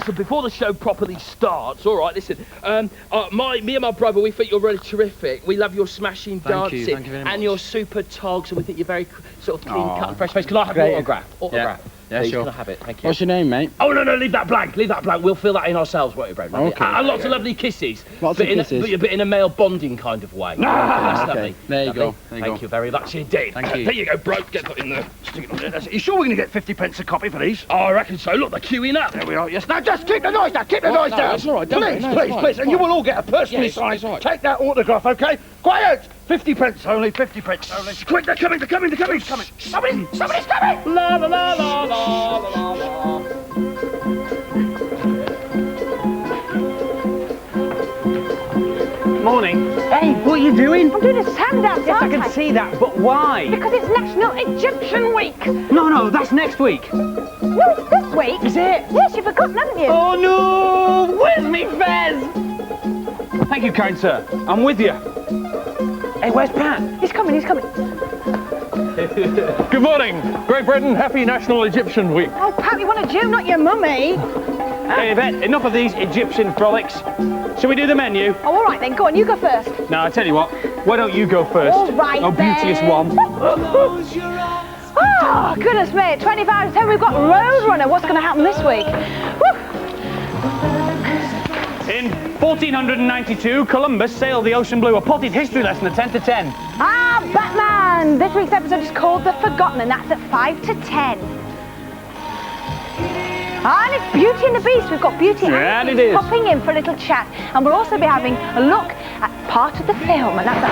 listen, before the show properly starts, all right, listen, me and my brother, we think you're really terrific. We love your smashing dancing Thank you very much. and your super togs, and we think you're very sort of clean-cut and fresh face. Can I have your autograph? Autograph. Yeah, Please, sure. Can I have it? Thank you. What's your name, mate? Oh, no, leave that blank. Leave that blank. We'll fill that in ourselves, won't we, Brad? Okay. And lots of lovely kisses. Lots of kisses. But in a male bonding kind of way. That's lovely. There you go. Thank you very much indeed. Thank you. There you go, bro. Get that in there. Stick it on there. That's it. You sure we're going to get 50 pence a copy for these? Oh, I reckon so. Look, they're queuing up. There we are, yes. Now, just keep the noise down, keep the noise down. It's all right, don't worry. Please, No, it's please, fine, please. it's And you fine. will all get a personally Yeah, signed. it's all right. Take that autograph, OK? Quiet! 50 pence only, 50 pence only. Quick, they're coming. Somebody's coming! La la la la la la la. Morning. Hey, what are you doing? I'm doing a sand dance, Yes, I aren't can see that, but why? Because it's National Egyptian Week. No, that's next week. No, it's this week. Is it? Yes, you've forgotten, haven't you? Oh no! Where's me fez? Thank you, kind sir. I'm with you. Hey, where's Pat? He's coming. Good morning, Great Britain. Happy National Egyptian Week. Oh, Pat, you want a Jew, not your mummy. Hey, Yvette, enough of these Egyptian frolics. Shall we do the menu? Oh, all right then, go on, you go first. No, I tell you what. Why don't you go first? All right, Oh, beauteous then. one. Oh, goodness me, 25 out of 10, we've got Roadrunner. What's going to happen this week? In 1492, Columbus sailed the ocean blue. A potted history lesson at 10 to 10. Ah, Batman! This week's episode is called The Forgotten, and that's at 5 to 10. And it's Beauty and the Beast. We've got Beauty And the it Beast is. popping in for a little chat. And we'll also be having a look at part of the film, and that's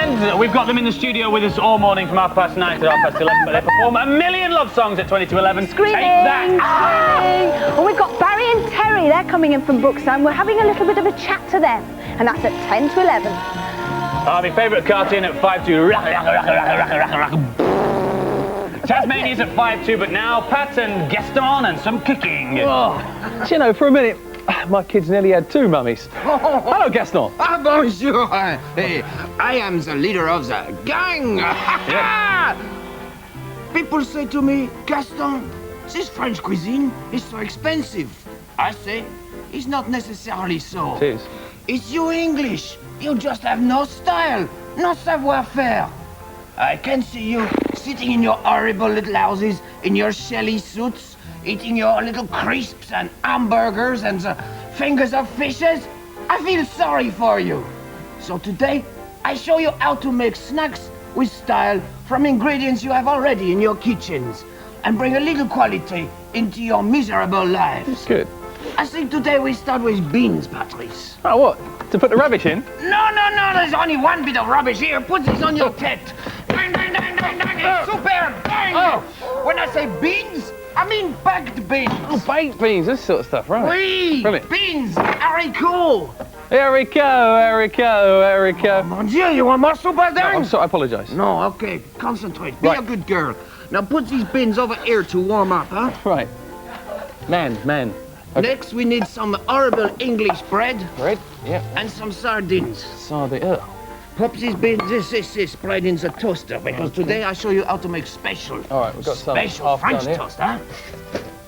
And we've got them in the studio with us all morning from 9:30 to 11:30, but they perform a million love songs at 20 to 11. Screaming! Take that! Screaming! Well, we've got Barry and Terry. They're coming in from Brookstone. We're having a little bit of a chat to them, and that's at 10 to 11. My favourite cartoon at 5 to Tasmania's at 5 to, but now Pat and Gaston and some cooking. Oh, do you know, for a minute, my kids nearly had two mummies. Hello, Gaston. Ah, bonjour. Hey, I am the leader of the gang. People say to me, Gaston, this French cuisine is so expensive. I say, it's not necessarily so. It is. It's you English. You just have no style, no savoir-faire. I can see you sitting in your horrible little houses, in your shelly suits, eating your little crisps and hamburgers and the fingers of fishes. I feel sorry for you. So today, I show you how to make snacks with style from ingredients you have already in your kitchens and bring a little quality into your miserable lives. Good. I think today we start with beans, Patrice. Oh, what? To put the rubbish in? No, there's only one bit of rubbish here. Put this on your tent. Bang, bang, bang, bang, bang. It's super, bang. Oh. When I say beans, I mean baked beans. Oh, baked beans, this sort of stuff, right? Oui, Brilliant. beans, haricots. Erico. Mon Dieu, you want more soup, No, Aldrin? I'm sorry, I apologise. No, okay, concentrate. Be Right. a good girl. Now put these beans over here to warm up, huh? Right. Man. Okay. Next, we need some horrible English bread Bread? Yeah. and some sardines. Sardine. Ugh. Pop these beans, this bread in the toaster, because today I show you how to make special. All right, we've got some Special half French done here. toast, huh?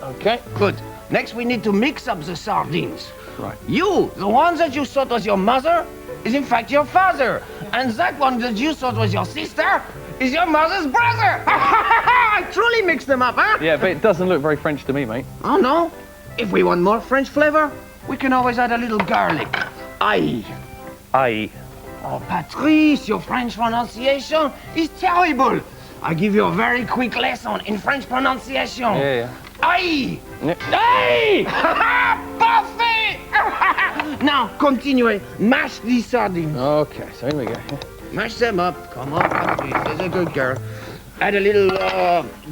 Okay. Good. Next, we need to mix up the sardines. Right. You, the one that you thought was your mother, is in fact your father. And that one that you thought was your sister is your mother's brother. I truly mixed them up, huh? Yeah, but it doesn't look very French to me, mate. Oh, no? If we want more French flavor, we can always add a little garlic. Aye. Aye. Oh, Patrice, your French pronunciation is terrible. I give you a very quick lesson in French pronunciation. Yeah. Aye! Yeah. Aye! Parfait! Now, continue. Mash these sardines. Okay, so here we go. Mash them up. Come on, Patrice. There's a good girl. Add a little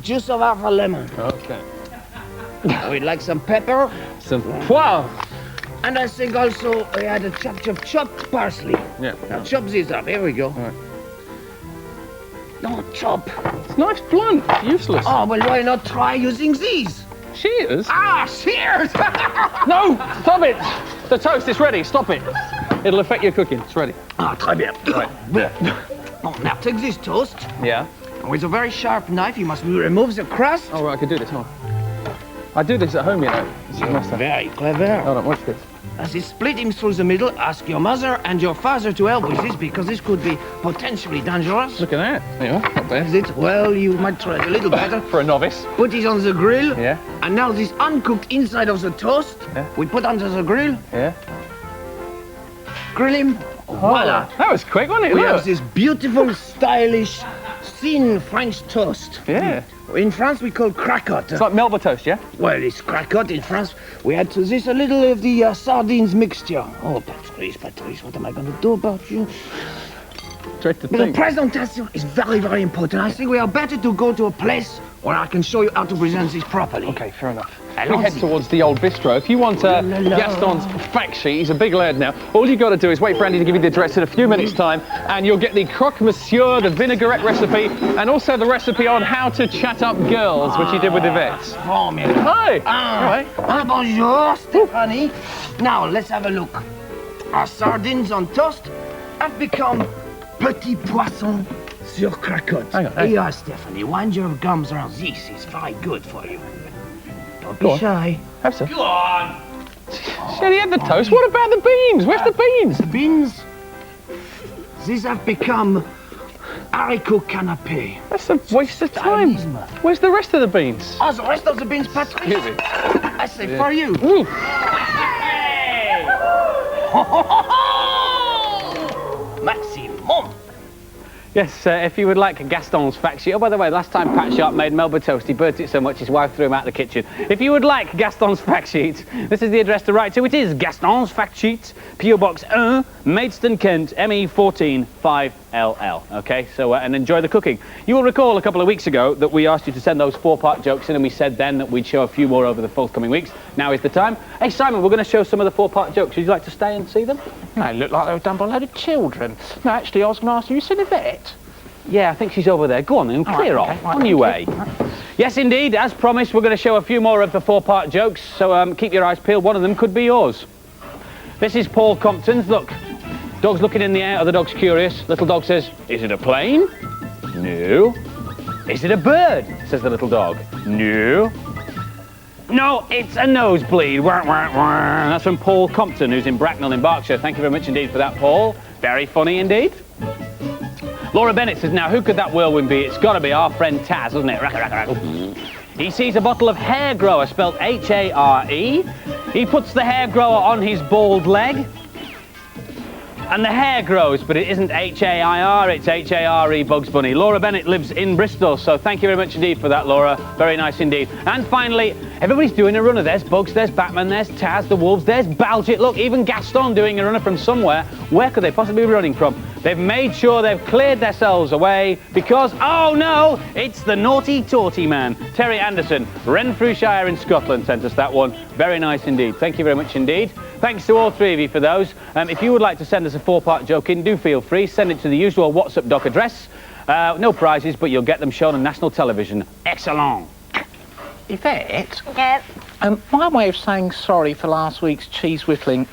juice of half a lemon. Okay. We'd like some pepper. Some poivre. And I think also I add a chopped parsley. Yeah. Now chop this up. Here we go. All right. No, chop. It's nice, blunt, useless. Oh, well, why not try using these? Shears? Ah, shears! No! Stop it! The toast is ready, stop it. It'll affect your cooking, it's ready. Ah, très bien. Right. Oh, now take this toast, Yeah. and with a very sharp knife, you must remove the crust. Oh, right, I can do this, huh? I do this at home, you know. This is my stuff. Very clever. Hold on, watch this. As you split him through the middle, ask your mother and your father to help with this because this could be potentially dangerous. Look at that. There you are. Not bad. Is it? Well, you might try it a little better. For a novice. Put it on the grill. Yeah. And now this uncooked inside of the toast, we put under the grill. Yeah. Grill him. Voila. That was quick, wasn't it? We Look. have this beautiful, stylish, thin French toast. Yeah. In France, we call cracotte. It's like Melba toast, yeah? Well, it's cracotte in France. We add to this a little of the sardines mixture. Oh, Patrice, what am I going to do about you? Dread to But the think. presentation is very, very important. I think we are better to go to a place where I can show you how to present this properly. Okay, fair enough. We Allons-y. head towards the old bistro. If you want Gaston's fact sheet, he's a big lad now. All you got to do is wait for Andy to give you the address in a few minutes' time, and you'll get the croque monsieur, the vinaigrette recipe, and also the recipe on how to chat up girls, which he did with Yvette. Formula. Hi. Ah, bonjour, Stéphanie. Now, let's have a look. Our sardines on toast have become petit poisson sur cracotte. Hang on, hang on. Here, Stéphanie, wind your gums around. This is very good for you. Don't Go be on. shy. Have some. Go on. She only had the toast. What about the beans? Where's the beans? The beans, these have become haricot canapé. That's a waste of time. Where's the rest of the beans? Oh, the rest of the beans, Patrice. Excuse me. I say for you. Ooh. Maximum. Yes, if you would like Gaston's fact sheet. Oh, by the way, last time Pat Sharp made Melba toast, he burnt it so much his wife threw him out the kitchen. If you would like Gaston's fact sheet, this is the address to write to. It is Gaston's fact sheet, PO Box 1, Maidstone, Kent, ME14 5LL. Okay, so and enjoy the cooking. You will recall a couple of weeks ago that we asked you to send those 4-part jokes in, and we said then that we'd show a few more over the forthcoming weeks. Now is the time. Hey Simon, we're going to show some of the 4-part jokes. Would you like to stay and see them? They look like they were done by a load of children. No, actually, I was going to ask you, you seen Yvette? Yeah, I think she's over there. Go on then, clear right, off. okay, right, On your way. okay. Yes, indeed, as promised, we're going to show a few more of the 4-part jokes, so keep your eyes peeled. One of them could be yours. This is Paul Compton's. Look, dog's looking in the air, other dog's curious. Little dog says, is it a plane? No. Is it a bird? Says the little dog. No. No, it's a nosebleed. Wah, wah, wah. That's from Paul Compton, who's in Bracknell in Berkshire. Thank you very much indeed for that, Paul. Very funny indeed. Laura Bennett says, now who could that whirlwind be? It's got to be our friend Taz, isn't it? He sees a bottle of hair grower spelled H-A-R-E. He puts the hair grower on his bald leg. And the hair grows, but it isn't H-A-I-R, it's H-A-R-E, Bugs Bunny. Laura Bennett lives in Bristol, so thank you very much indeed for that, Laura. Very nice indeed. And finally, everybody's doing a runner. There's Bugs, there's Batman, there's Taz, the Wolves, there's Balgit. Look, even Gaston doing a runner from somewhere. Where could they possibly be running from? They've made sure they've cleared themselves away because, oh no, it's the naughty torty man. Terry Anderson, Renfrewshire in Scotland, sent us that one. Very nice indeed. Thank you very much indeed. Thanks to all three of you for those. If you would like to send us a 4-part joke in, do feel free. Send it to the usual WhatsApp doc address. No prizes, but you'll get them shown on national television. Excellent. Yvette? Yes. My way of saying sorry for last week's cheese whittling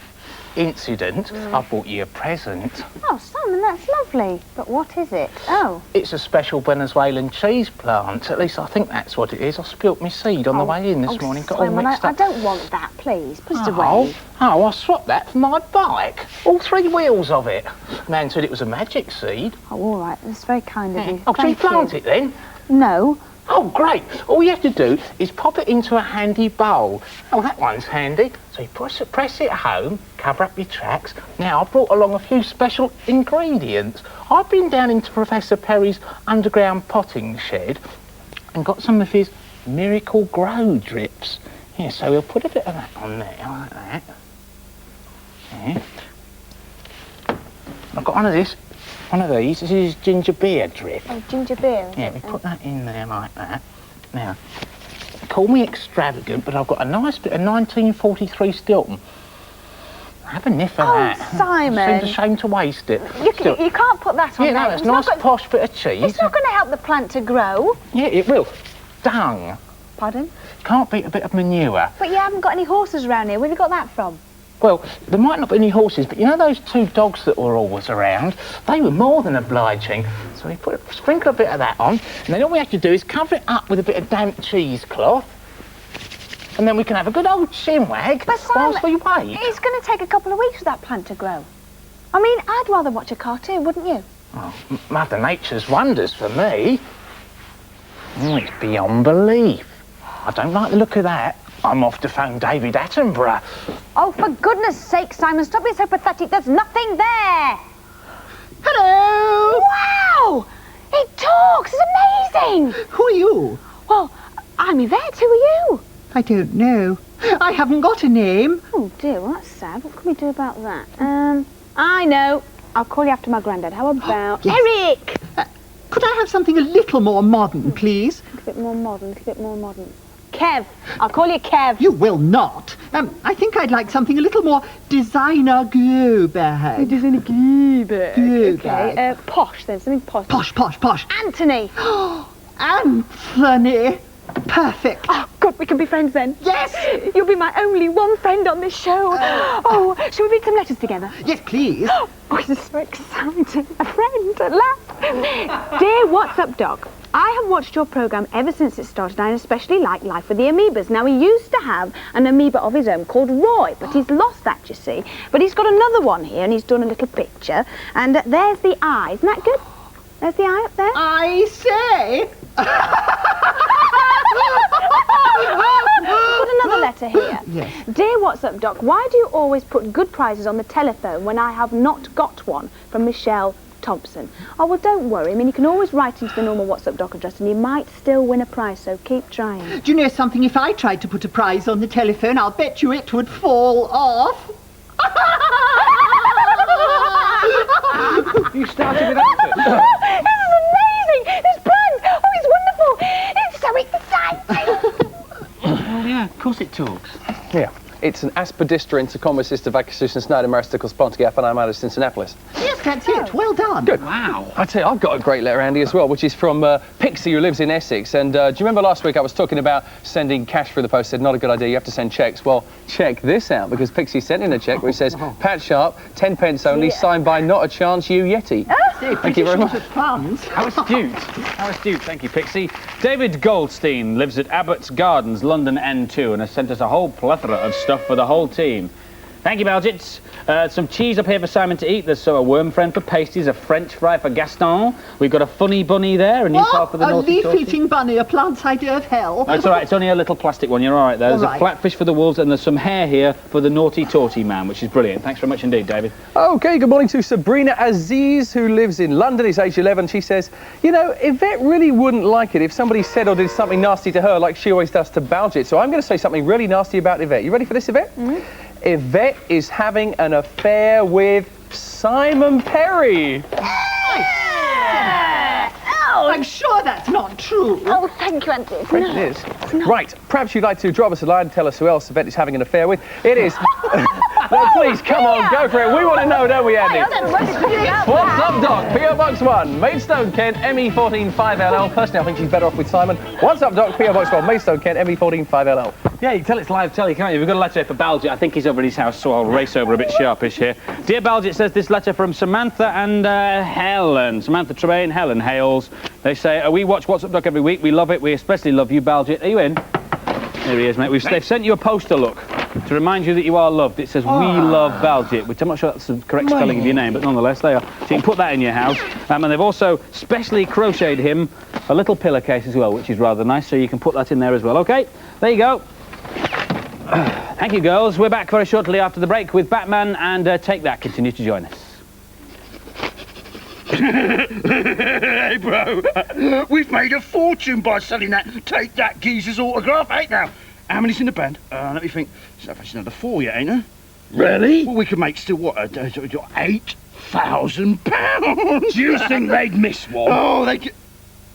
incident, I bought you a present. Oh, Simon, that's lovely. But what is it? Oh. It's a special Venezuelan cheese plant. At least I think that's what it is. I spilt my seed on the way in this morning. Got all Simon, mixed I up. don't want that, please. Put it Oh, away. I swapped that for my bike. All 3 wheels of it. Man said it was a magic seed. Oh, all right. That's very kind of you. Oh, shall you Thank plant it then? No. Oh, great. All you have to do is pop it into a handy bowl. Oh, that one's handy. So you press it home, cover up your tracks. Now, I brought along a few special ingredients. I've been down into Professor Perry's underground potting shed and got some of his miracle grow drips. Yeah, so we'll put a bit of that on there, like that. Yeah. I've got one of these. This is ginger beer drip. Oh, ginger beer. Yeah, we put that in there like that. Now, call me extravagant, but I've got a nice bit of 1943 Stilton. Have a niff of that. Simon. Seems a shame to waste it. You can't put that on Yeah, there. no, it's It's nice not posh bit of cheese. It's not going to help the plant to grow. Yeah, it will. Dung. Pardon? Can't beat a bit of manure. But you haven't got any horses around here. Where have you got that from? Well, there might not be any horses, but you know those 2 dogs that were always around? They were more than obliging. So we sprinkle a bit of that on, and then all we have to do is cover it up with a bit of damp cheesecloth. and then we can have a good old chinwag But Simon, whilst we wait. it's going to take a couple of weeks for that plant to grow. I mean, I'd rather watch a cartoon, wouldn't you? Oh, Mother Nature's wonders for me. Oh, it's beyond belief. I don't like the look of that. I'm off to phone David Attenborough. Oh, for goodness sake, Simon, stop being so pathetic. There's nothing there. Hello! Wow! It talks. It's amazing. Who are you? Well, I'm Yvette. Who are you? I don't know. I haven't got a name. Oh, dear. Well, that's sad. What can we do about that? I know. I'll call you after my granddad. How about... Yes. Eric! Could I have something a little more modern, please? A little bit more modern, a little bit more modern. Kev. I'll call you Kev. You will not. I think I'd like something a little more designer go bag. Designer go bag. Go bag. Okay, posh then, something posh. Posh, posh, posh. Anthony. Anthony. Perfect. Oh, good, we can be friends then. Yes. You'll be my only one friend on this show. Oh, shall we read some letters together? Yes, please. Oh, this is so exciting. A friend at last. Dear What's Up Doc, I have watched your programme ever since it started. I especially like Life with the Amoebas. Now, he used to have an amoeba of his own called Roy, but he's lost that, you see. But he's got another one here, and he's done a little picture. And there's the eye. Isn't that good? There's the eye up there. I say. I've got another letter here. Yes. Dear What's Up Doc, why do you always put good prizes on the telephone when I have not got one? From Michelle Thompson. Oh, well, don't worry. I mean, you can always write into the normal What's Up Doc address and you might still win a prize, so keep trying. Do you know something? If I tried to put a prize on the telephone, I'll bet you it would fall off. You started with that. This is amazing! This prank! Oh, it's wonderful! It's so exciting! Oh, yeah, of course it talks. Yeah. It's an aspidistra intercomicista vacuosusum snida maristicus pontigaff and I'm out of Cincinnati. Yes, that's it. Well done. Good. Wow. I tell you, I've got a great letter, Andy, as well, which is from Pixie, who lives in Essex. And do you remember last week I was talking about sending cash through the post? Said, not a good idea, you have to send cheques. Well, check this out, because Pixie sent in a cheque which says, Pat Sharp, 10 pence only, signed by Not a Chance You Yeti. Thank you very much. How astute. How astute. Thank you, Pixie. David Goldstein lives at Abbott's Gardens, London N2, and has sent us a whole plethora of stuff for the whole team. Thank you, Belgits. Some cheese up here for Simon to eat. There's a worm friend for pasties, a French fry for Gaston. We've got a funny bunny there, a new part for the a naughty torty. leaf-eating bunny, a plant's idea of hell. That's all right, it's only a little plastic one, you're all right there. There's a flatfish for the wolves and there's some hair here for the naughty torty man, which is brilliant. Thanks very much indeed, David. Okay, good morning to Sabrina Aziz, who lives in London. Is age 11. She says, you know, Yvette really wouldn't like it if somebody said or did something nasty to her like she always does to Balgit. So I'm going to say something really nasty about Yvette. You ready for this, Yvette? Mm-hmm. Yvette is having an affair with Simon Perry. Oh, I'm sure that's not true. Oh, thank you, Auntie. French it is. Right, perhaps you'd like to drop us a line and tell us who else Yvette is having an affair with. It is. No, please, come on, go for it. We want to know, don't we, Andy? What's Up Doc? PO Box 1, Maidstone, Kent, ME14 5LL. Personally, I think she's better off with Simon. What's Up Doc? PO Box 1, Maidstone, Kent, ME14 5LL. Yeah, you can tell it's live telly, can't you? We've got a letter here for Balgit. I think he's over at his house, so I'll race over a bit sharpish here. Dear Balgit, says this letter from Samantha and Helen. Samantha Tremaine, Helen Hales. They say, we watch What's Up Doc every week. We love it. We especially love you, Balgit. Are you in? There he is, mate. They've sent you a poster, look, to remind you that you are loved. It says, we love Balgit, which I'm not sure that's the correct spelling of your name, but nonetheless, they are. So you can put that in your house. And they've also specially crocheted him a little pillowcase as well, which is rather nice, so you can put that in there as well. OK, there you go. Thank you, girls. We're back very shortly after the break with Batman and Take That. Continue to join us. Hey, bro, we've made a fortune by selling that Take That geezer's autograph, ain't now? How many's in the band? Let me think. So that's another 4 yet, ain't there? Really? Well, we could make still, what, £8,000? Do you think they'd miss one? Oh, they could...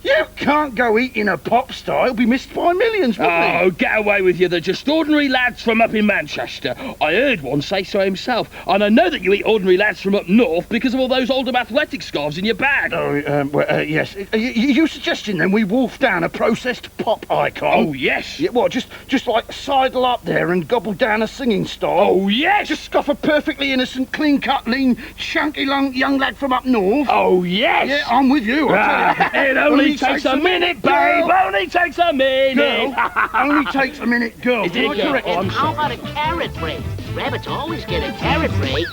You can't go eating a pop star. It'll be missed by millions, wouldn't it? Oh, get away with you. They're just ordinary lads from up in Manchester. I heard one say so himself. And I know that you eat ordinary lads from up north because of all those Oldham athletic scarves in your bag. Oh, yes. You suggesting then we wolf down a processed pop icon? Oh, yes. Yeah, what, just like sidle up there and gobble down a singing star? Oh, yes. Just scoff a perfectly innocent, clean-cut, lean, chunky young lad from up north? Oh, yes. Yeah, I'm with you, I tell you. It only Only takes a minute, babe. Only takes a minute. Girl, only takes a minute, girl. Is it, girl? Oh, I'm How sorry. about a carrot break? Rabbits always get a carrot break.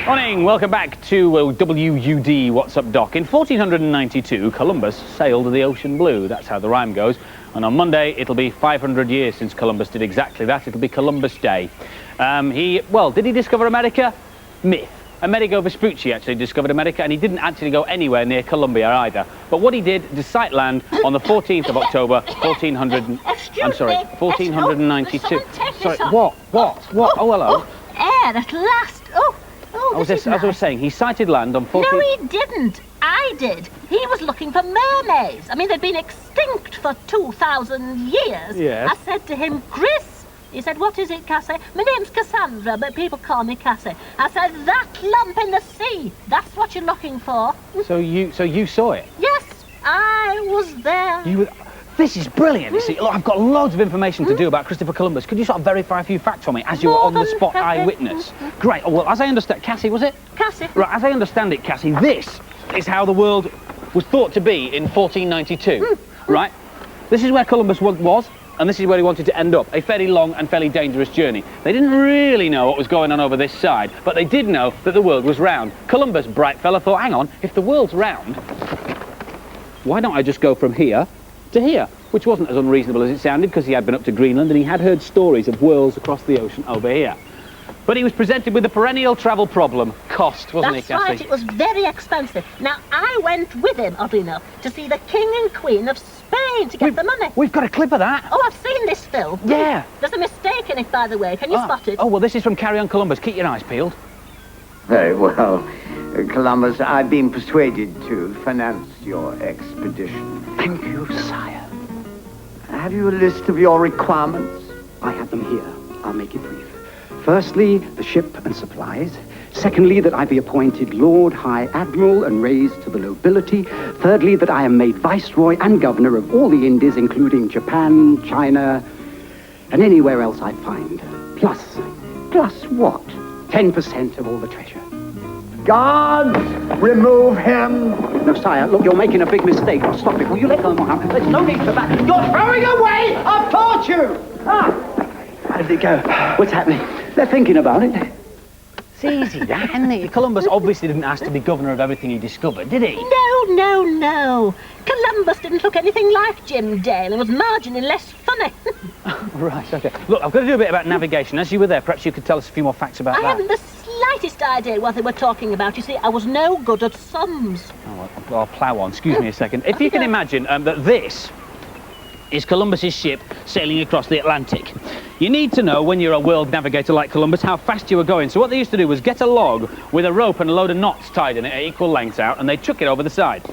Morning, welcome back to WUD What's Up Doc. In 1492, Columbus sailed the ocean blue. That's how the rhyme goes. And on Monday, it'll be 500 years since Columbus did exactly that. It'll be Columbus Day. Did he discover America? Myth. Amerigo Vespucci actually discovered America, and he didn't actually go anywhere near Columbia either. But what he did is sight land on the 14th of October, 1492. Sorry, what? Oh, hello. Air at last. As I was saying, he sighted land on 14th... No, he didn't. I did. He was looking for mermaids. I mean, they'd been extinct for 2,000 years. Yes. I said to him, Chris. He said, what is it, Cassie? My name's Cassandra, but people call me Cassie. I said, that lump in the sea. That's what you're looking for. So you saw it? Yes, I was there. This is brilliant. You see, look, I've got loads of information to do about Christopher Columbus. Could you sort of verify a few facts for me as you were on the spot eyewitness? Great. Oh, well, as I understand, Cassie, was it? Cassie. Right, as I understand it, Cassie, this is how the world was thought to be in 1492, right? This is where Columbus was, and this is where he wanted to end up, a fairly long and fairly dangerous journey. They didn't really know what was going on over this side, but they did know that the world was round. Columbus, bright fella, thought, hang on, if the world's round, why don't I just go from here to here, which wasn't as unreasonable as it sounded, because he had been up to Greenland and he had heard stories of worlds across the ocean over here. But he was presented with a perennial travel problem, cost, wasn't he, Cassie? That's right, it was very expensive. Now, I went with him, oddly enough, to see the King and Queen of Spain to get the money. We've got a clip of that. Oh, I've seen this film. Yeah. There's a mistake in it, by the way. Can you spot it? Oh, well, this is from Carry On Columbus. Keep your eyes peeled. Very well. Columbus, I've been persuaded to finance your expedition. Thank you, sire. Have you a list of your requirements? I have them here. I'll make it brief. Firstly, the ship and supplies. Secondly, that I be appointed Lord High Admiral and raised to the nobility. Thirdly, that I am made Viceroy and Governor of all the Indies, including Japan, China, and anywhere else I find. Plus what? 10% of all the treasure. Guards, remove him. No, sire, look, you're making a big mistake. Now, stop it. Will you let go of my arm? There's no need for that. You're throwing away a fortune! How did it go? What's happening? They're thinking about it. It's easy, that, isn't it? Columbus obviously didn't ask to be governor of everything he discovered, did he? No. Columbus didn't look anything like Jim Dale and was marginally less funny. Right, OK. Look, I've got to do a bit about navigation. As you were there, perhaps you could tell us a few more facts about that. I haven't the slightest idea what they were talking about. You see, I was no good at sums. Oh, I'll plough on. Excuse me a second. If you can imagine that this is Columbus's ship sailing across the Atlantic. You need to know, when you're a world navigator like Columbus, how fast you were going. So what they used to do was get a log with a rope and a load of knots tied in it at equal lengths out, and they'd chuck it over the side.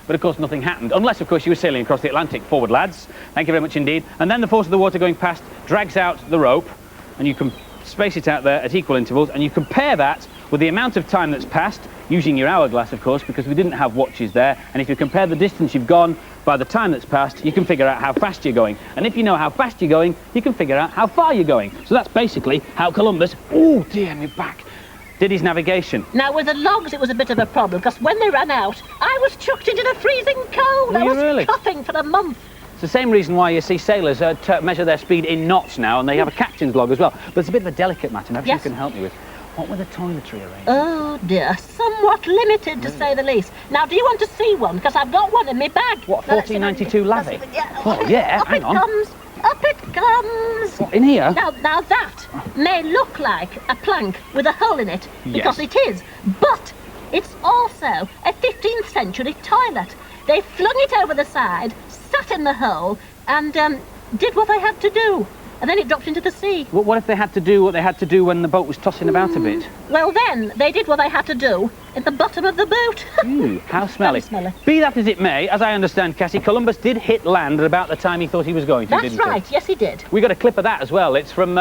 But of course nothing happened, unless of course you were sailing across the Atlantic. Forward, lads. Thank you very much indeed. And then the force of the water going past drags out the rope, and you can space it out there at equal intervals, and you compare that with the amount of time that's passed, using your hourglass, of course, because we didn't have watches there. And if you compare the distance you've gone by the time that's passed, you can figure out how fast you're going. And if you know how fast you're going, you can figure out how far you're going. So that's basically how Columbus, oh dear, my back, did his navigation. Now, with the logs, it was a bit of a problem, because when they ran out, I was chucked into the freezing cold. Were I you was really? coughing for a month. It's the same reason why you see sailors measure their speed in knots now, and they have a captain's log as well. But it's a bit of a delicate matter, and Yes. you can help me with. What were the toiletry arrangements? Oh dear, somewhat limited to say the least. Now, do you want to see one? Because I've got one in my bag. What, Now, let's see. 1492 lavvy? Oh, yeah, Up hang it on. comes. Up it comes. What, in here? Now that may look like a plank with a hole in it, because Yes. it is, but it's also a 15th century toilet. They flung it over the side, sat in the hole, and did what they had to do. And then it dropped into the sea. What if they had to do what they had to do when the boat was tossing about a bit? Well, then, they did what they had to do at the bottom of the boat. Ooh, how smelly. Very smelly. Be that as it may, as I understand, Cassie, Columbus did hit land at about the time he thought he was going to, That's didn't right, yes he did. We got a clip of that as well. It's from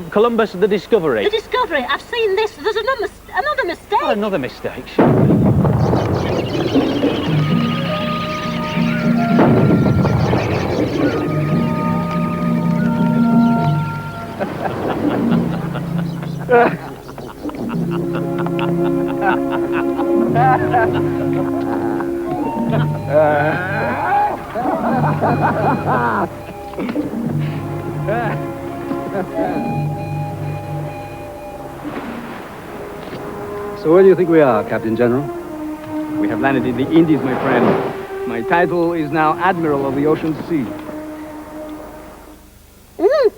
Columbus the Discovery. The Discovery, I've seen this. There's another mistake. Oh, another mistake. So where do you think we are, Captain General? We have landed in the Indies, my friend. My title is now Admiral of the Ocean Sea.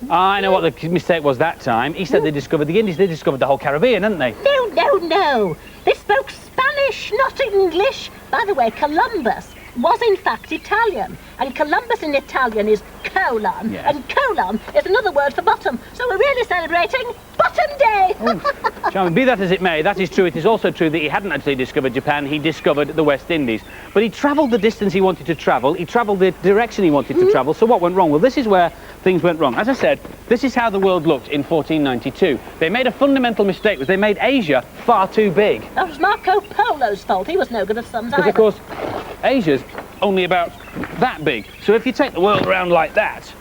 I know what the mistake was that time. He said they discovered the Indies. They discovered the whole Caribbean, didn't they? No, no, no. They spoke Spanish, not English. By the way, Columbus was in fact Italian, and Columbus in Italian is colon, Yes. and colon is another word for bottom. So we're really celebrating Bottom Day. Charming. Be that as it may, that is true. It is also true that he hadn't actually discovered Japan. He discovered the West Indies. But he travelled the distance he wanted to travel. He travelled the direction he wanted to travel. So what went wrong? Well, this is where things went wrong. As I said, this is how the world looked in 1492. They made a fundamental mistake. Was they made Asia far too big. That was Marco Polo's fault. He was no good at sums Because, either. of course, Asia's only about that big. So if you take the world around like that,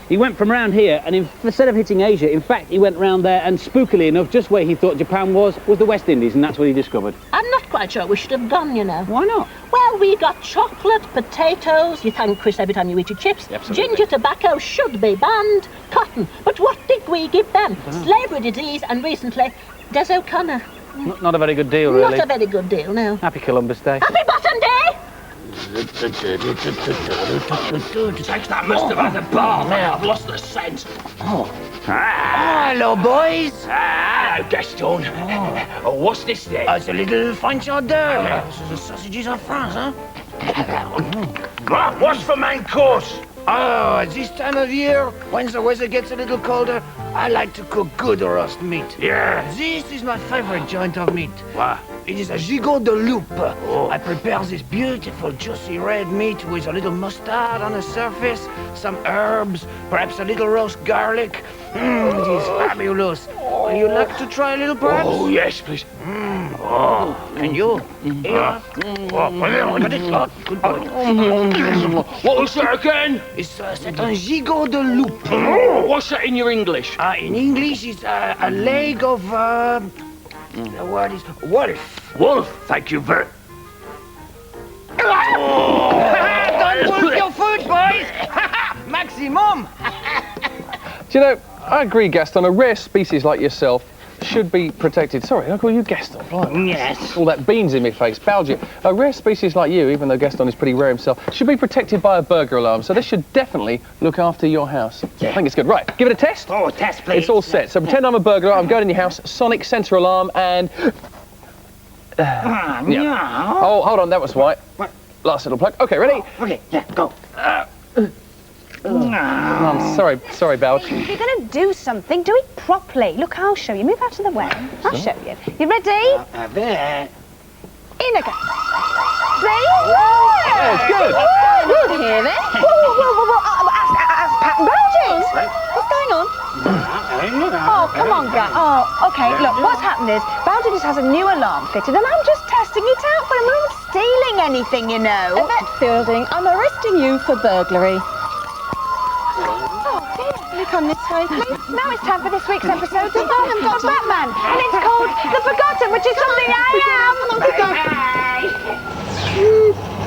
he went from around here, and instead of hitting Asia, in fact, he went round there, and spookily enough, just where he thought Japan was the West Indies, and that's what he discovered. I'm not quite sure we should have gone, you know. Why not? Well, we got chocolate, potatoes, you thank Chris every time you eat your chips, Absolutely. ginger tobacco should be banned, cotton. But what did we give them? Slavery, disease, and recently, Des O'Connor. Not a very good deal, really. Not a very good deal, no. Happy Columbus Day. Happy Bottom Day! Takes that must have had a bar. Now I've lost the scent. Hello, boys. Hello, Gaston. Oh, what's this then? It's a little French hors d'oeuvre. The sausages of France, huh? What's for main course? Oh, at this time of year, when the weather gets a little colder, I like to cook good roast meat. Yeah. This is my favorite joint of meat. What? It is a gigot de loup. Oh. I prepare this beautiful, juicy red meat with a little mustard on the surface, some herbs, perhaps a little roast garlic. It is fabulous. Would you like to try a little, perhaps? Oh, yes, please. Can you? Here. Good boy. What was that again? C'est un gigot de loup. What's that in your English? In English, it's a leg of, the word is wolf. Wolf, thank you very... Don't wolf your food, boys! Maximum! Do you know, I agree, Gaston, a rare species like yourself should be protected. Sorry, I call you Gaston. Blimey. Yes. All that beans in my face, Belgium. A rare species like you, even though Gaston is pretty rare himself, should be protected by a burglar alarm. So this should definitely look after your house. Yeah. I think it's good. Right, give it a test. Oh, test, please. It's all set. So pretend I'm a burglar. I'm going in your house. Sonic sensor alarm and... yeah. Oh, hold on. That was white. Last little plug. Okay, ready? Okay, yeah, go. I'm sorry, Belge. If you're going to do something, do it properly. Look, I'll show you. Move out of the way. I'll show you. You ready? There. In again. See? Yeah, it's good. Good here, then. Whoa. That's Pat and Belgians. What's going on? Oh, come on, Gat. Oh, OK, look, what's happened is Belgians has a new alarm fitted and I'm just testing it out, but I'm not stealing anything, you know. Yvette Fielding, I'm arresting you for burglary. Oh, dear. Will you come this way, please? Now it's time for this week's episode of Batman, and it's called The Forgotten, which is something I am.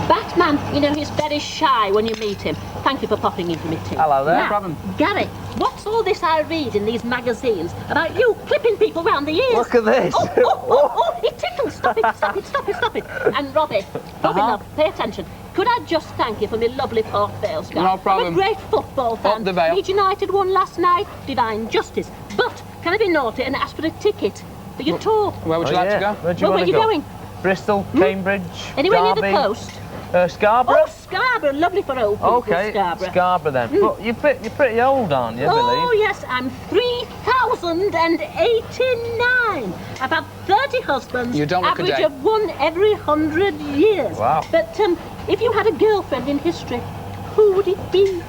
Batman, you know, he's very shy when you meet him. Thank you for popping into me tea. Hello there, now, problem. Gary, what's all this I read in these magazines about you clipping people round the ears? Look at this. Oh, it tickles. Stop it. And Robbie, love, pay attention. Could I just thank you for my lovely Port Vale scarf? No problem. I'm a great football fan. Up the Vale. Leeds United won last night. Divine justice. But can I be naughty and ask for a ticket for your tour? Where would you like to go? Where are you going? Bristol, Cambridge, Anywhere Derby, near the coast? Scarborough? Oh, Scarborough. Lovely for old people, Okay, Scarborough. then. But you're pretty old, aren't you, I Oh, believe? yes, I'm 3,089. I've had 30 husbands. You don't look a average day. of one every 100 years. Wow. But if you had a girlfriend in history, who would it be?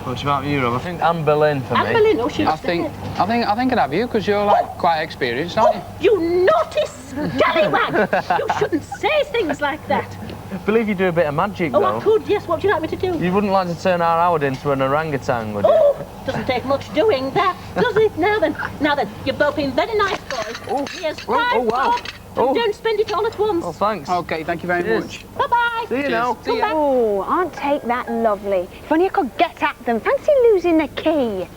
What about you, Rob? I think Anne Boleyn for Anne me. Boleyn, oh, she was I think I'd have you because you're like quite experienced, aren't you? You naughty scallywag! You shouldn't say things like that. I believe you do a bit of magic, Oh, though. I could, yes. What would you like me to do? You wouldn't like to turn our Howard into an orangutan, would you? Oh, doesn't take much doing that, does it? Now then, you've both been very nice boys. Here's 5 wow. And don't spend it all at once. Oh, thanks. Okay, thank you very much. Bye-bye. See you now. Come back. Oh, aren't take that lovely? If only I could get at them. Fancy losing the key.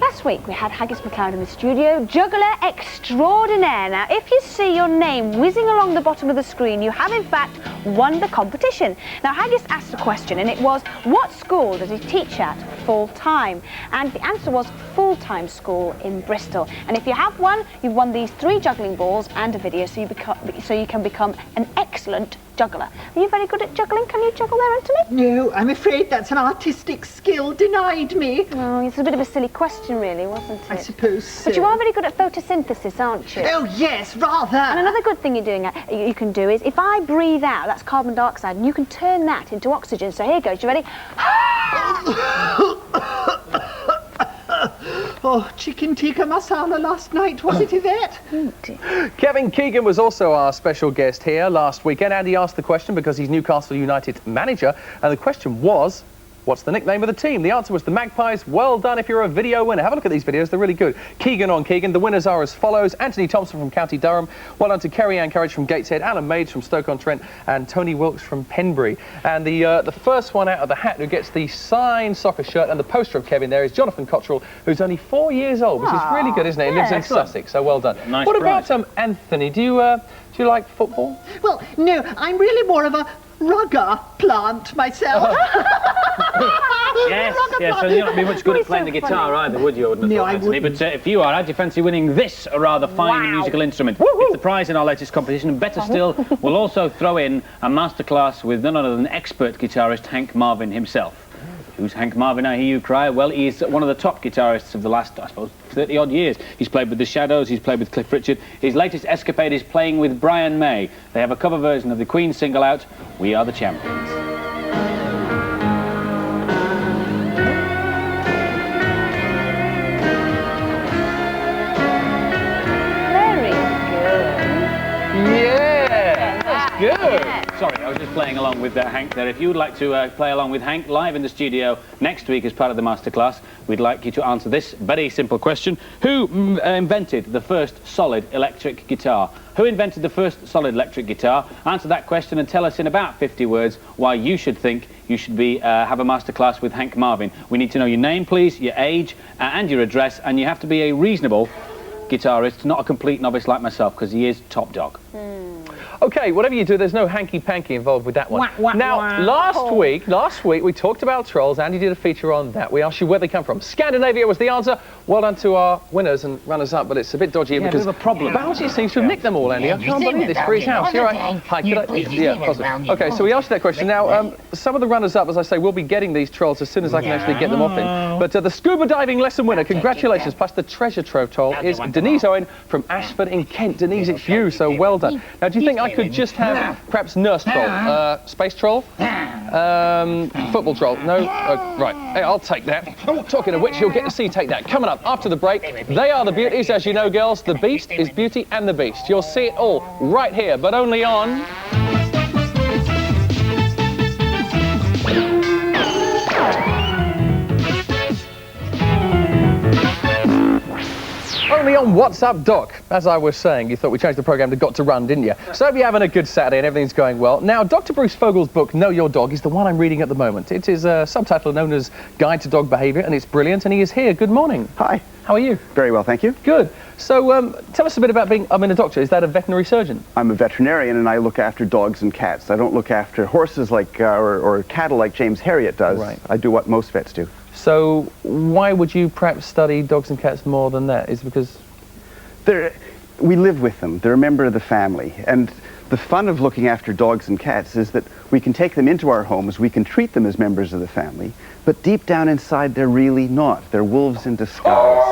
Last week we had Haggis McLeod in the studio, juggler extraordinaire. Now, if you see your name whizzing along the bottom of the screen, you have in fact won the competition. Now, Haggis asked a question, and it was, what school does he teach at full-time? And the answer was full-time school in Bristol. And if you have won, you've won these 3 juggling balls and a video, so you can become an excellent juggler. Are you very good at juggling? Can you juggle there, Anthony? No, I'm afraid that's an artistic skill denied me. Oh, it's a bit of a silly question, really, wasn't it? I suppose so. But you are very good at photosynthesis, aren't you? Oh, yes, rather. And another good thing you can do is, if I breathe out, that's carbon dioxide, and you can turn that into oxygen. So here goes, you ready? Oh, chicken tikka masala last night, was it, Yvette? Kevin Keegan was also our special guest here last weekend. Andy asked the question because he's Newcastle United manager, and the question was, what's the nickname of the team? The answer was the Magpies. Well done if you're a video winner. Have a look at these videos, they're really good. Keegan on Keegan. The winners are as follows: Anthony Thompson from County Durham, well done to Kerry-Ann Courage from Gateshead, Alan Mades from Stoke-on-Trent, and Tony Wilkes from Penbury. And the first one out of the hat who gets the signed soccer shirt and the poster of Kevin there is Jonathan Cottrell, who's only 4 years old, which is really good, isn't it? He lives in Sussex, so well done. Nice what prize. about Anthony? Do you like football? Well, no, I'm really more of a rugger plant myself. Yes, so you're not be much good at playing the guitar either, would you? No, I wouldn't. But if you are, how'd you fancy winning this rather fine musical instrument? It's the prize in our latest competition, and better still, we'll also throw in a masterclass with none other than expert guitarist Hank Marvin himself. Who's Hank Marvin, I hear you cry? Well, he's one of the top guitarists of the last, I suppose, 30-odd years. He's played with The Shadows, he's played with Cliff Richard. His latest escapade is playing with Brian May. They have a cover version of the Queen single out, We Are the Champions. Good. Sorry, I was just playing along with Hank there. If you would like to play along with Hank live in the studio next week as part of the masterclass, we'd like you to answer this very simple question. Who invented the first solid electric guitar? Who invented the first solid electric guitar? Answer that question and tell us in about 50 words why you should think you should have a masterclass with Hank Marvin. We need to know your name, please, your age, and your address, and you have to be a reasonable guitarist, not a complete novice like myself, because he is top dog. Okay, whatever you do, there's no hanky-panky involved with that one. Now, last week we talked about trolls. Andy did a feature on that. We asked you where they come from. Scandinavia was the answer. Well done to our winners and runners-up, but it's a bit dodgy because a problem. Bouncy seems to have nicked them all, Andy. I can't believe this for his house. You're right. Hi, could I? Yeah, possibly. Okay, so we asked you that question. Now, some of the runners-up, as I say, will be getting these trolls as soon as I can actually get them off him. But the scuba diving lesson winner, congratulations, plus the treasure trove troll is Denise Owen from Ashford in Kent. Denise, it's you, so well done. Now, do you think I could just have perhaps nurse troll, space troll, football troll? No? Right, hey, I'll take that. Talking of which, you'll get to see take that. Coming up after the break, they are the beauties, as you know, girls. The Beast is Beauty and the Beast. You'll see it all right here, but only on... Only on What's Up Doc. As I was saying, you thought we changed the programme to Got to Run, didn't you? So hope you're having a good Saturday and everything's going well. Now, Dr. Bruce Fogel's book, Know Your Dog, is the one I'm reading at the moment. It is a subtitle known as Guide to Dog Behaviour, and it's brilliant, and he is here. Good morning. Hi. How are you? Very well, thank you. Good. So, tell us a bit about being... I mean, a doctor. Is that a veterinary surgeon? I'm a veterinarian, and I look after dogs and cats. I don't look after horses like, or cattle like James Herriot does. Right. I do what most vets do. So, why would you perhaps study dogs and cats more than that? Is it because... We live with them. They're a member of the family. And the fun of looking after dogs and cats is that we can take them into our homes, we can treat them as members of the family, but deep down inside, they're really not. They're wolves in disguise.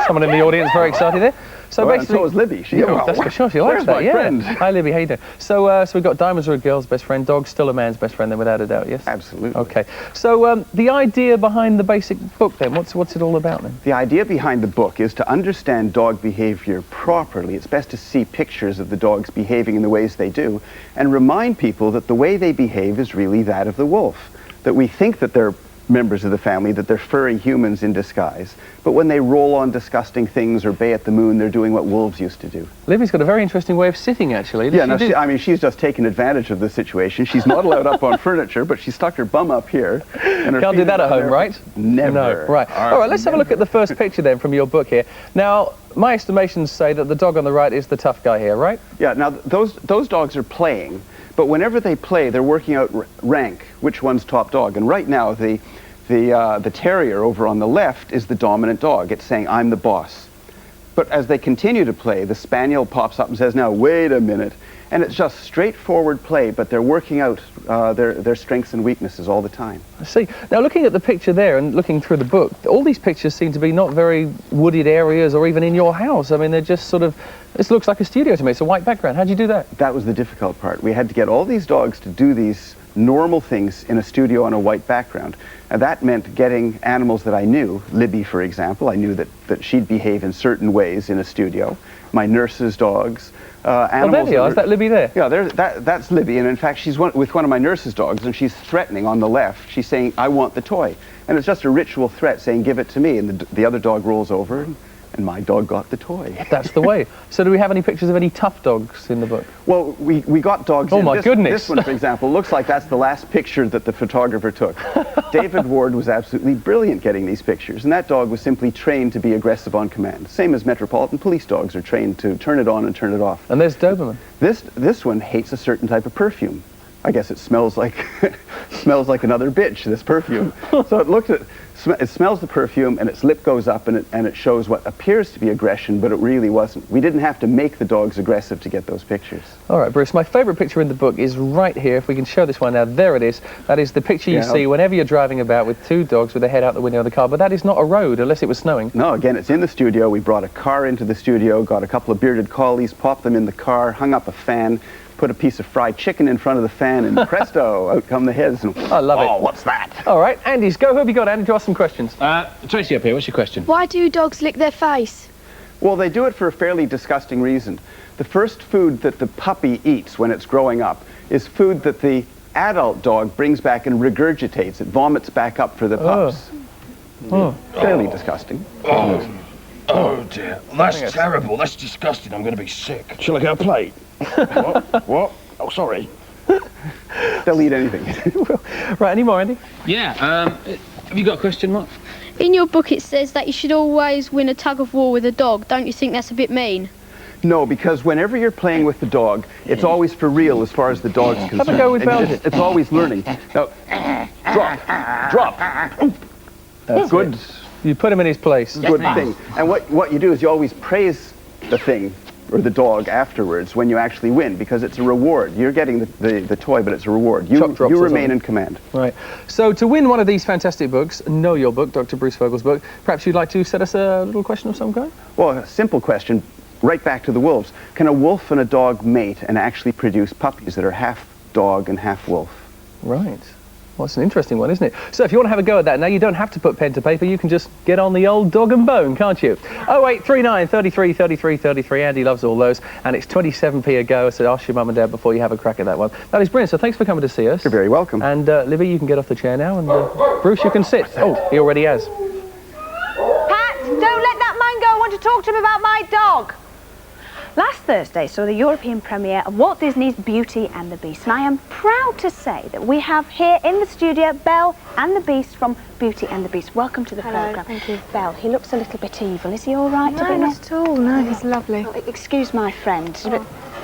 Someone in the audience very excited there. So well, basically, and so is Libby. That's for sure. She likes that. my friend. Hi, Libby. How you doing? So, so we've got Diamonds are a girl's best friend. Dog's still a man's best friend, then, without a doubt. Yes. Absolutely. Okay. So, the idea behind the basic book, then, what's it all about, then? The idea behind the book is to understand dog behavior properly. It's best to see pictures of the dogs behaving in the ways they do, and remind people that the way they behave is really that of the wolf. That we think that they're members of the family, that they're furry humans in disguise. But when they roll on disgusting things or bay at the moon, they're doing what wolves used to do. Livy's got a very interesting way of sitting, actually. Yeah, no, I mean, she's just taken advantage of the situation. She's not allowed up on furniture, but she stuck her bum up here. And her Can't do that at home, right? Never. No, right. All right, let's have a look at the first picture then from your book here. Now, my estimations say that the dog on the right is the tough guy here, right? Yeah, now those dogs are playing, but whenever they play, they're working out rank, which one's top dog. And right now, the terrier over on the left is the dominant dog. It's saying, I'm the boss. But as they continue to play, the spaniel pops up and says, now, wait a minute. And it's just straightforward play, but they're working out their strengths and weaknesses all the time. I see. Now, looking at the picture there and looking through the book, all these pictures seem to be not very wooded areas or even in your house. I mean, they're just sort of, this looks like a studio to me. It's a white background. How'd you do that? That was the difficult part. We had to get all these dogs to do these normal things in a studio on a white background. And that meant getting animals that I knew, Libby, for example. I knew that she'd behave in certain ways in a studio. My nurse's dogs. Animals. Oh, there they are. Is that Libby there? Yeah, that's Libby. And in fact, she's with one of my nurse's dogs, and she's threatening on the left. She's saying, I want the toy. And it's just a ritual threat saying, give it to me. And the other dog rolls over, and my dog got the toy. That's the way. So do we have any pictures of any tough dogs in the book? Well, we got dogs in. Oh, my goodness. This one, for example, looks like that's the last picture that the photographer took. David Ward was absolutely brilliant getting these pictures, and that dog was simply trained to be aggressive on command. Same as Metropolitan Police dogs are trained to turn it on and turn it off. And there's Doberman. This one hates a certain type of perfume. I guess it smells like smells like another bitch, this perfume. So it smells the perfume, and its lip goes up, and it shows what appears to be aggression, but it really wasn't. We didn't have to make the dogs aggressive to get those pictures. All right, Bruce, my favourite picture in the book is right here. If we can show this one now, there it is. That is the picture you see whenever you're driving about with two dogs with their head out the window of the car, but that is not a road unless it was snowing. No, again, it's in the studio. We brought a car into the studio, got a couple of bearded collies, popped them in the car, hung up a fan, put a piece of fried chicken in front of the fan, and presto, out come the heads. And, I love it. Oh, what's that? All right, Andy's go. Who have you got, Andy? To ask some questions. Tracy up here, what's your question? Why do dogs lick their face? Well, they do it for a fairly disgusting reason. The first food that the puppy eats when it's growing up is food that the adult dog brings back and regurgitates. It vomits back up for the pups. Fairly disgusting. Oh dear, that's terrible. That's disgusting. I'm going to be sick. Shall I get a plate? What? Oh, sorry. They'll eat anything. Right, any more, Andy? Yeah, have you got a question, Mark? In your book it says that you should always win a tug of war with a dog. Don't you think that's a bit mean? No, because whenever you're playing with the dog, it's always for real as far as the dog's concerned. Have a go with Belgian. It's always learning. Now, drop. That's good. It. You put him in his place. Good thing. And what you do is you always praise the thing or the dog afterwards when you actually win, because it's a reward. You're getting the toy, but it's a reward. You remain in command. Right. So to win one of these fantastic books, Know Your Book, Dr. Bruce Vogel's book, perhaps you'd like to set us a little question of some kind? Well, a simple question, right back to the wolves. Can a wolf and a dog mate and actually produce puppies that are half dog and half wolf? Right. Well, it's an interesting one, isn't it? So if you want to have a go at that now, you don't have to put pen to paper. You can just get on the old dog and bone, can't you? 0839 33 33 33. Andy loves all those. And it's 27p a go. So ask your mum and dad before you have a crack at that one. That is brilliant. So thanks for coming to see us. You're very welcome. And Livy, you can get off the chair now. And Bruce, you can sit. Oh, he already has. Pat, don't let that man go. I want to talk to him about my dog. Last Thursday saw the European premiere of Walt Disney's Beauty and the Beast, and I am proud to say that we have here in the studio Belle and the Beast from Beauty and the Beast. Welcome to the programme. Thank you. Belle, he looks a little bit evil. Is he all right? No, not at all. No, he's lovely. Oh, excuse my friend.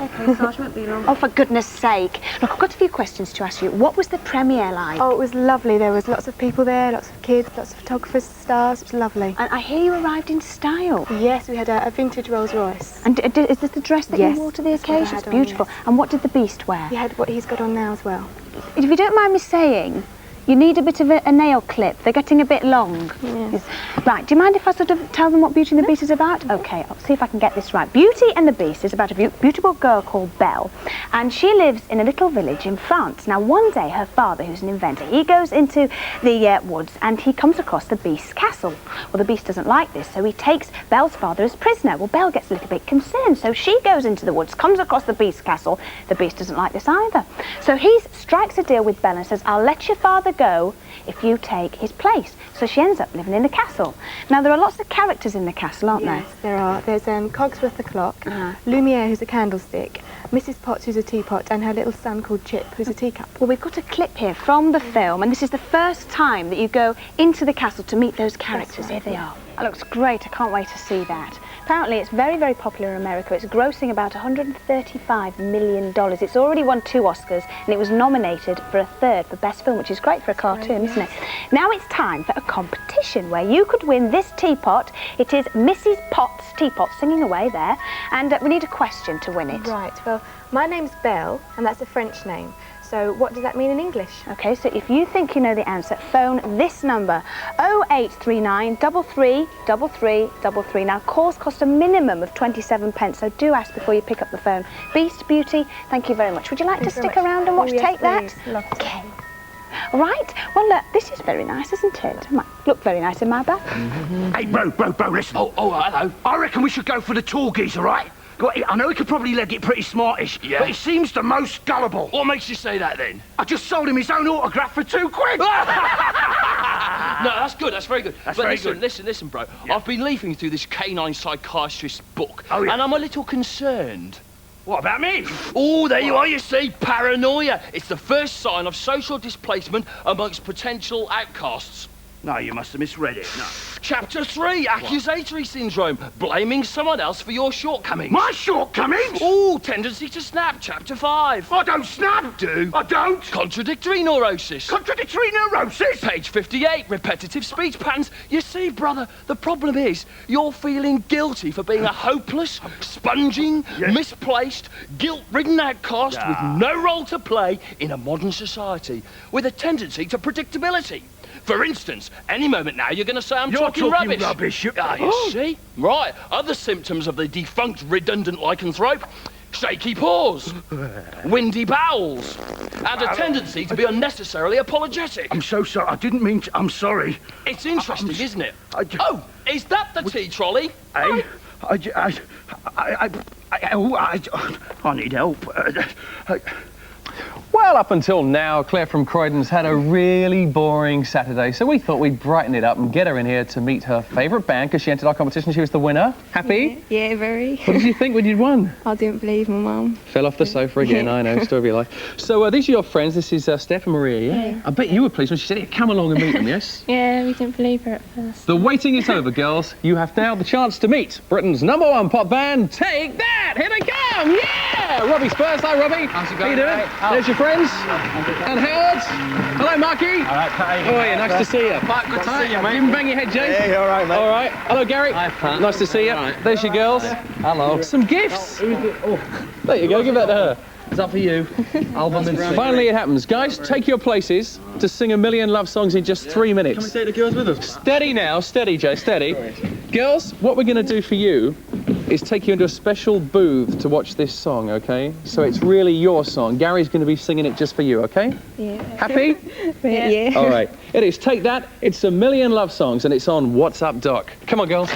Okay, Sarge, won't be long. Oh, for goodness sake. Look, I've got a few questions to ask you. What was the premiere like? Oh, it was lovely. There was lots of people there, lots of kids, lots of photographers, stars. It was lovely. And I hear you arrived in style. Yes, we had a vintage Rolls Royce. And is this the dress that you wore to the occasion? It's beautiful. Yes. And what did the Beast wear? He had what he's got on now as well. If you don't mind me saying, you need a bit of a nail clip. They're getting a bit long. Yes. Right, do you mind if I sort of tell them what Beauty and the Beast is about? Okay, I'll see if I can get this right. Beauty and the Beast is about a beautiful girl called Belle, and she lives in a little village in France. Now, one day, her father, who's an inventor, he goes into the woods and he comes across the Beast's castle. Well, the Beast doesn't like this, so he takes Belle's father as prisoner. Well, Belle gets a little bit concerned, so she goes into the woods, comes across the Beast's castle. The Beast doesn't like this either. So he strikes a deal with Belle and says, I'll let your father a go if you take his place. So she ends up living in the castle. Now, there are lots of characters in the castle, aren't there? Yes, there are. There's Cogsworth the clock, Lumiere, who's a candlestick, Mrs. Potts, who's a teapot, and her little son called Chip, who's a teacup. Well, we've got a clip here from the film, and this is the first time that you go into the castle to meet those characters. Here they are. That looks great. I can't wait to see that. Apparently, it's very, very popular in America. It's grossing about $135 million. It's already won 2 Oscars, and it was nominated for a 3rd for Best Film, which is great for a cartoon, isn't it? Now it's time for a competition where you could win this teapot. It is Mrs. Potts' teapot, singing away there, and we need a question to win it. Right, well, my name's Belle, and that's a French name. So what does that mean in English? OK, so if you think you know the answer, phone this number, 0839 333333. Now, calls cost a minimum of 27 pence, so do ask before you pick up the phone. Beast, Beauty, thank you very much. Would you like to stick around and watch Take That? Love to. OK. Right, well, this is very nice, isn't it? It might look very nice in my bath. Hey, bro, listen. Oh, hello. I reckon we should go for the tall geezer, right? I know he could probably leg it pretty smartish, but he seems the most gullible. What makes you say that, then? I just sold him his own autograph for £2. No, that's good. That's very good. That's but very listen, good. listen, bro. Yeah. I've been leafing through this canine psychiatrist's book, and I'm a little concerned. What about me? Oh, there you are, you see, paranoia. It's the first sign of social displacement amongst potential outcasts. No, you must have misread it. No. Chapter 3, accusatory syndrome, blaming someone else for your shortcomings. My shortcomings? Oh, tendency to snap, chapter 5. I don't snap. Do? I don't. Contradictory neurosis. Contradictory neurosis? Page 58, repetitive speech patterns. You see, brother, the problem is you're feeling guilty for being a hopeless, sponging, misplaced, guilt-ridden outcast with no role to play in a modern society, with a tendency to predictability. For instance, any moment now you're going to say I'm talking rubbish. You see? Right. Other symptoms of the defunct redundant lycanthrope: shaky paws, windy bowels, and a tendency to be unnecessarily apologetic. I'm so sorry. I didn't mean to. I'm sorry. It's interesting, isn't it? Oh, is that the tea trolley? I need help. Well, up until now, Claire from Croydon's had a really boring Saturday, so we thought we'd brighten it up and get her in here to meet her favourite band, because she entered our competition. She was the winner. Happy? Yeah, very. What did you think when you'd won? I didn't believe my mum. Fell off the sofa again, I know, story of your life. So these are your friends. This is Steph and Maria, yeah? I bet you were pleased when she said, "Yeah, come along and meet them," yes? Yeah, we didn't believe her at first. The waiting is over, girls. You have now the chance to meet Britain's #1 pop band, Take That! Here they come! Yeah! Robbie Spurs. Hi, Robbie. How's it going? How you doing? There's your friends. And Howard. Hello, Marky. All right, Pat. Oh, yeah, nice to see you. Pat, good to see you, mate. You can bang your head, James. Yeah, all right, mate. All right. Hello, Gary. Hi, Pat. Nice to see you. Right. There's your girls. Hello. Some gifts. There you go. Give that to her. Is that for you? Album and Finally, it happens. Guys, take your places to sing a million love songs in just 3 minutes. Can we take the girls with us? Steady now. Steady, Jay. Steady. Girls, what we're going to do for you is take you into a special booth to watch this song, okay? So it's really your song. Gary's going to be singing it just for you, okay? Yeah. Happy? Yeah. All right. It is Take That. It's a million love songs, and it's on What's Up, Doc. Come on, girls.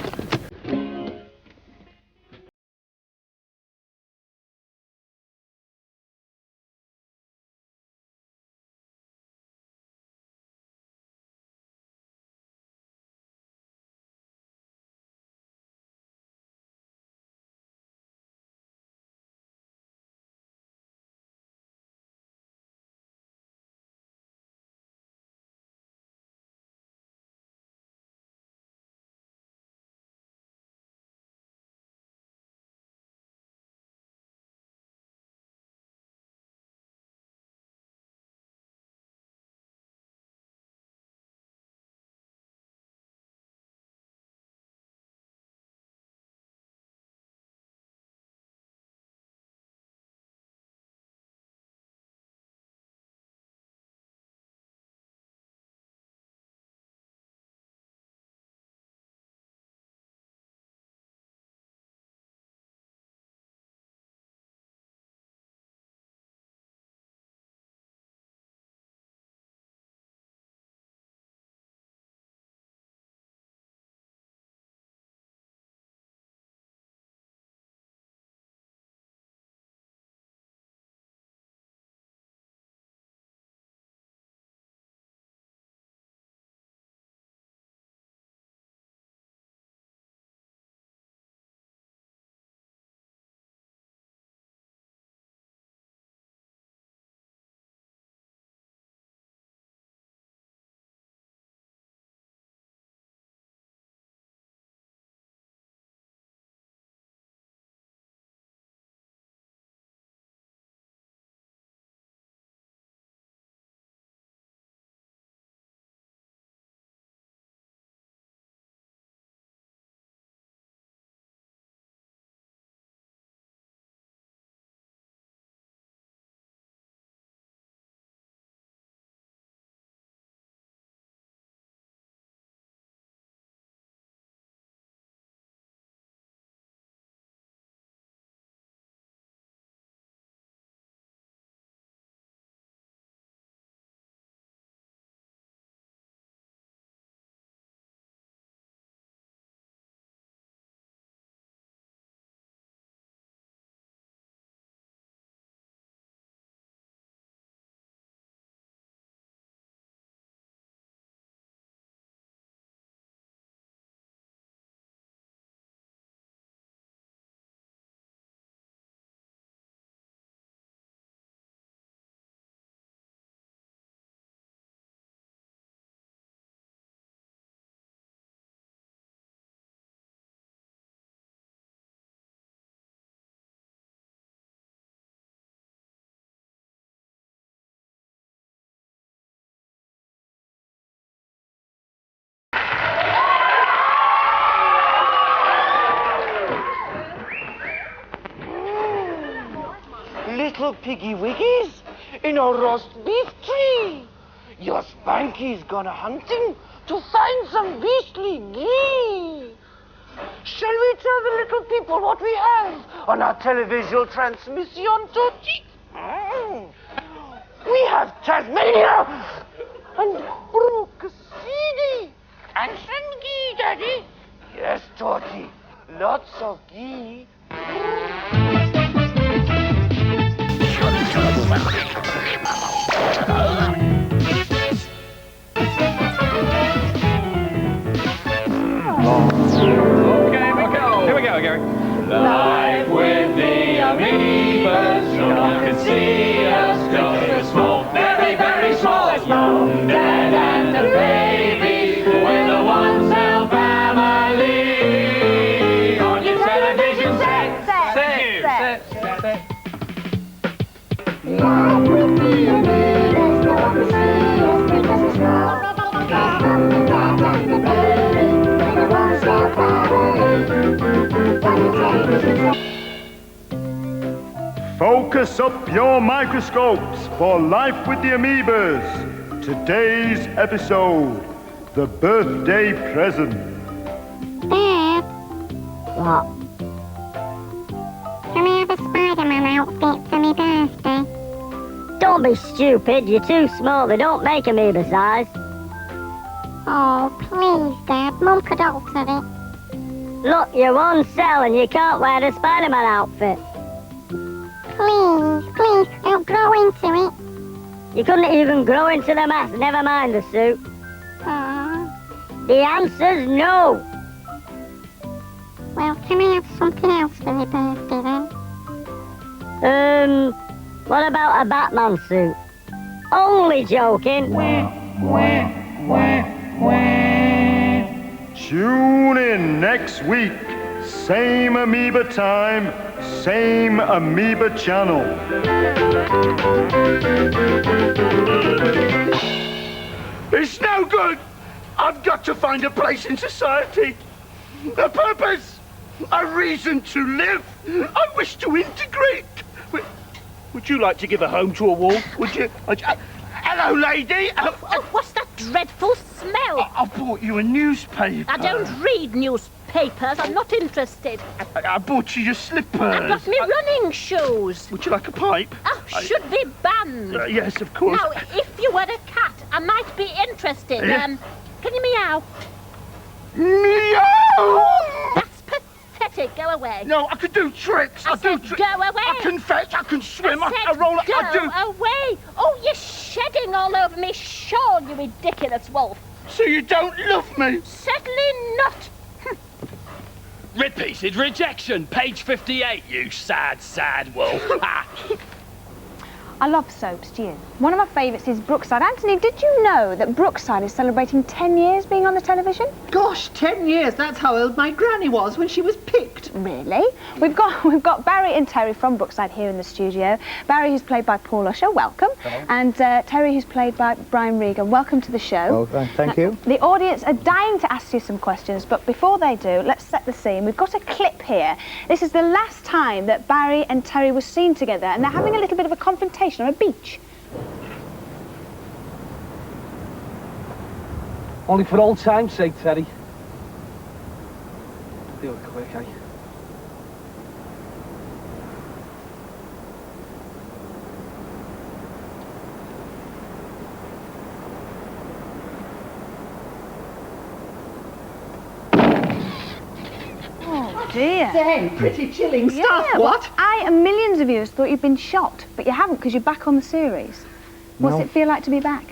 little piggy wiggies in a roast beef tree. Your Spanky's gone hunting to find some beastly ghee. Shall we tell the little people what we have on our televisual transmission, Toti? We have Tasmania and Brooke City. And some ghee, Daddy. Yes, Toti. Lots of ghee. Here we go, Gary. Live with the amoebas, no one can see us 'cause we're small, very, very small. It's Mum, Dad and the baby, we're the one cell family. On your television set. Thank you. Set. Live with the amoebas, no one can see us because we're small. Mum, Dad and the baby, we're the one cell family. Focus up your microscopes for Life with the Amoebas. Today's episode, the birthday present. Dad? What? Can I have a Spider-Man outfit for my birthday? Don't be stupid, you're too small, they don't make amoeba size. Oh, please, Dad. Mum could alter it. Look, you're one cell and you can't wear the Spider-Man outfit. Please, I'll grow into it. You couldn't even grow into the mask, never mind the suit. Aww. The answer's no. Well, can I have something else for my birthday then? What about a Batman suit? Only joking. Tune in next week. Same amoeba time, same amoeba channel. It's no good. I've got to find a place in society. A purpose. A reason to live. I wish to integrate. Would you like to give a home to a wall? Would you? Hello, lady. What's that dreadful smell? I bought you a newspaper. I don't read newspapers. I'm not interested. I bought you your slippers. I've got me running shoes. Would you like a pipe? Should be banned. Yes, of course. Now, if you were a cat, I might be interested. Yeah. Can you meow? Meow! That's pathetic. Go away. No, I can do tricks. I said go away. I can fetch. I can swim. I I roll. Go I do. away. Oh, you're shedding all over me shawl, you ridiculous wolf. So you don't love me? Certainly not. Repeated rejection, page 58, you sad, sad wolf. I love soaps, do you? One of my favourites is Brookside. Anthony, did you know that Brookside is celebrating 10 years being on the television? Gosh, 10 years. That's how old my granny was when she was picked. Really? We've got Barry and Terry from Brookside here in the studio. Barry, who's played by Paul Usher, welcome. Hello. And Terry, who's played by Brian Regan, welcome to the show. Well, thank you. The audience are dying to ask you some questions, but before they do, let's set the scene. We've got a clip here. This is the last time that Barry and Terry were seen together, and they're having a little bit of a confrontation on a beach. Only for old time's sake, Teddy. Do it quick, eh? Oh dear. Dang, pretty chilling stuff, Yeah, what? well, I and millions of viewers thought you'd been shot, but you haven't because you're back on the series. What's No. it feel like to be back?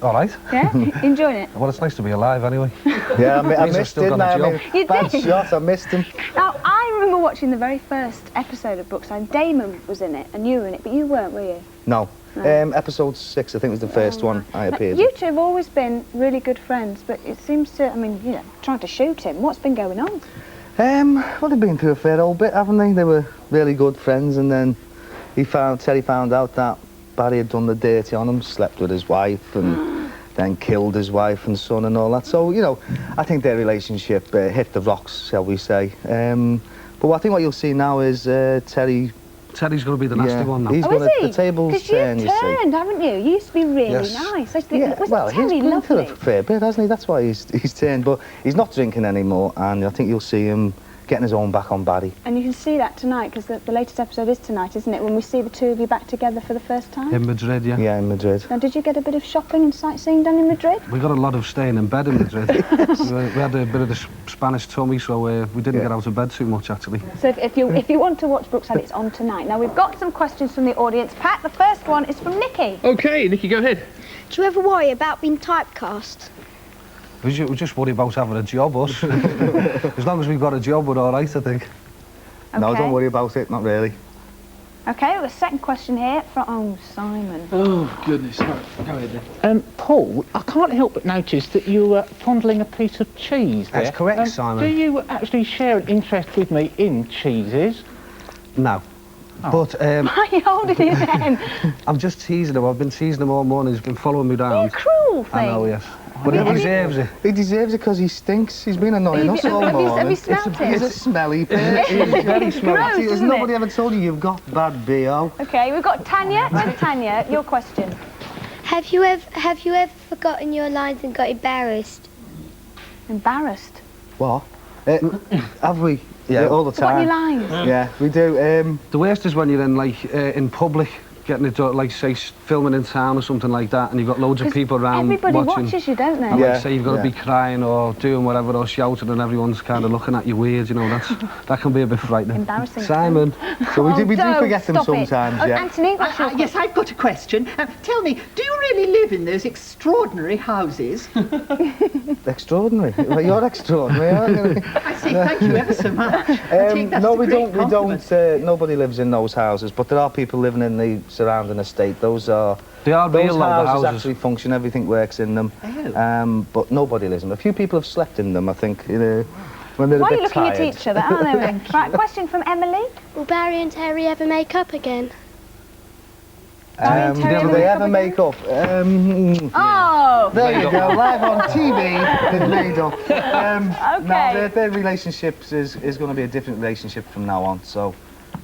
All right. Yeah? Enjoying it? Well, it's nice to be alive anyway. Yeah, I Means I've missed still him. got a I mean, job. You bad did? shot. I missed him. Now, I remember watching the very first episode of Brookside. Damon was in it, and you were in it, but you weren't, were you? No. No. Episode 6, I think, was the first one I Now, appeared you in. two have always been really good friends, but it seems to, I mean, you know, trying to shoot him. What's been going on? Well, they've been through a fair old bit, haven't they? They were really good friends, and then Terry found out that Barry had done the dirty on him, slept with his wife, and then killed his wife and son and all that. So, you know, I think their relationship hit the rocks, shall we say. But I think what you'll see now is Terry Teddy's going to be the nasty one now. He's Oh, gonna, is he? the table's Because you turned, you see. turned, haven't you? You used to be really Yes. nice. Was Well, it he's Terry been for lovely? a fair bit, hasn't he? That's why he's turned. But he's not drinking anymore, and I think you'll see him getting his own back on Barry. And you can see that tonight, because the latest episode is tonight, isn't it? When we see the two of you back together for the first time. In Madrid, yeah. Yeah, in Madrid. Now, did you get a bit of shopping and sightseeing done in Madrid? We got a lot of staying in bed in Madrid. we had a bit of the Spanish tummy, so we didn't get out of bed too much, actually. So if you want to watch Brookside, it's on tonight. Now, we've got some questions from the audience. Pat, the first one is from Nikki. OK, Nikki, go ahead. Do you ever worry about being typecast? We just worry about having a job, us. As long as we've got a job, we're all right, I think. No, Okay. don't worry about it, not really. OK, the second question here from Simon. Oh, goodness. Right, go ahead then. Paul, I can't help but notice that you were fondling a piece of cheese there. That's correct, Simon. Do you actually share an interest with me in cheeses? No. Oh. But Why are you holding it then? I'm just teasing him. I've been teasing him all morning. He's been following me down. You cruel thing. I know, yes. But he deserves it. He deserves it because he stinks. He's been annoying us all morning. Have you smelt He's a it? smelly pig. He's very smelly. Gross, Has isn't nobody it? ever told you you've got bad BO? OK, we've got Tanya. Where's Tanya? Your question. Have you ever forgotten your lines and got embarrassed? Embarrassed? What? Have we? Yeah, all the Forgotten time. your lines? Yeah, we do. The worst is when you're in, like, in public, getting it, like, say, filming in town or something like that, and you've got loads of people around Everybody watching. watches you, don't they? And, Yeah. like, say you've got to be Yeah. crying or doing whatever or shouting, and everyone's kind of looking at you weird, you know, that can be a bit frightening. Embarrassing. Simon. So we do don't forget them stop it. sometimes, Oh, yeah. Anthony, what's your Yes, I've got a question. Tell me, do you really live in those extraordinary houses? Extraordinary. Well, you're extraordinary, aren't you? I say thank you ever so much. I think that's No, a we great don't. We compliment. don't. Nobody lives in those houses, but there are people living in the surrounding estate. Those are. They are Those real, though, the houses houses. actually function. Everything works in them. Oh. But nobody lives in them. A few people have slept in them. I think. When they're Why a are you bit looking tired. at each other, aren't they? Right, question from Emily. Will Barry and Terry ever make up again? Terry Do ever they make ever up make up? Oh! There you go, live on TV, they're made up. Okay. No, their relationship is going to be a different relationship from now on, so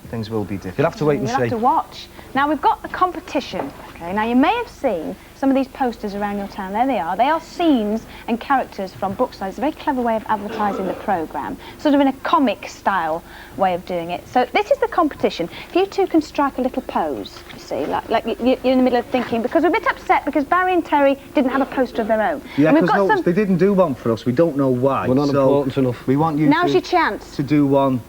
things will be different. You'll have to wait and You'll have to see. watch. Now, we've got the competition. Okay, now you may have seen some of these posters around your town. There they are. They are scenes and characters from Brookside. It's a very clever way of advertising the programme, sort of in a comic style way of doing it. So this is the competition. If you two can strike a little pose, you see, like you're in the middle of thinking, because we're a bit upset because Barry and Terry didn't have a poster of their own. Yeah, And we've because got some... they didn't do one for us. We don't know why. We're not so important enough. We want you Now's your chance. to do one.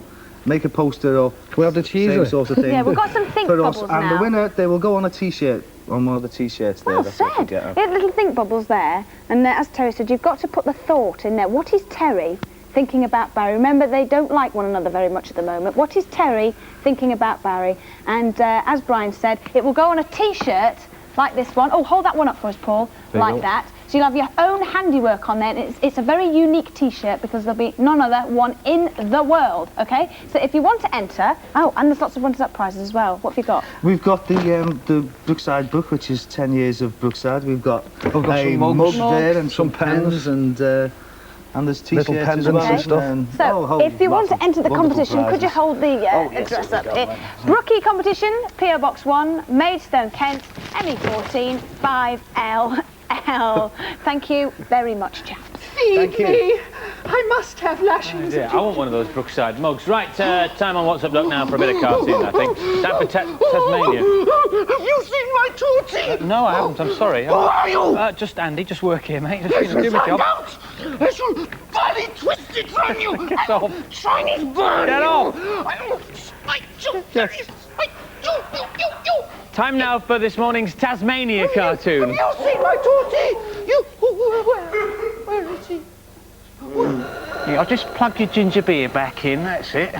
Make a poster up. We have the cheese Same with it. sort of thing. Yeah, we've got some think for us. bubbles And now. the winner, they will go on a T-shirt, on one of the T-shirts there. Well That's what we said. get her. We had little think bubbles there, and as Terry said, you've got to put the thought in there. What is Terry thinking about Barry? Remember, they don't like one another very much at the moment. What is Terry thinking about Barry? And as Brian said, it will go on a T-shirt like this one. Oh, hold that one up for us, Paul, There you like go. that. So you'll have your own handiwork on there. And it's a very unique T-shirt because there'll be none other one in the world, OK? So if you want to enter... Oh, and there's lots of runners-up prizes as well. What have you got? We've got the Brookside book, which is 10 years of Brookside. We've got got a some mug mugs. there and Some some pens and there's T-shirts Little as pendants well. and stuff. So, if you want to enter the competition, could you hold the address up here? Brookie competition, PO Box 1, Maidstone, Kent, ME14 5LL. Thank you very much, chaps. Feed me. I must have lashings. Yeah, I want one of those Brookside mugs. Right, time on What's Up Doc now for a bit of cartoon, I think. Time for Tasmania. Have you seen my tortie? No, I haven't, I'm sorry. Who are you? Just Andy, just work here, mate. Just Yes, do my job. out! I shall bloody twist it from you! Get off. Chinese burn Get you! off. I Time now for this morning's Tasmania cartoon. Have you seen my tortie? You... Where is he? Yeah, I'll just plug your ginger beer back in, that's it.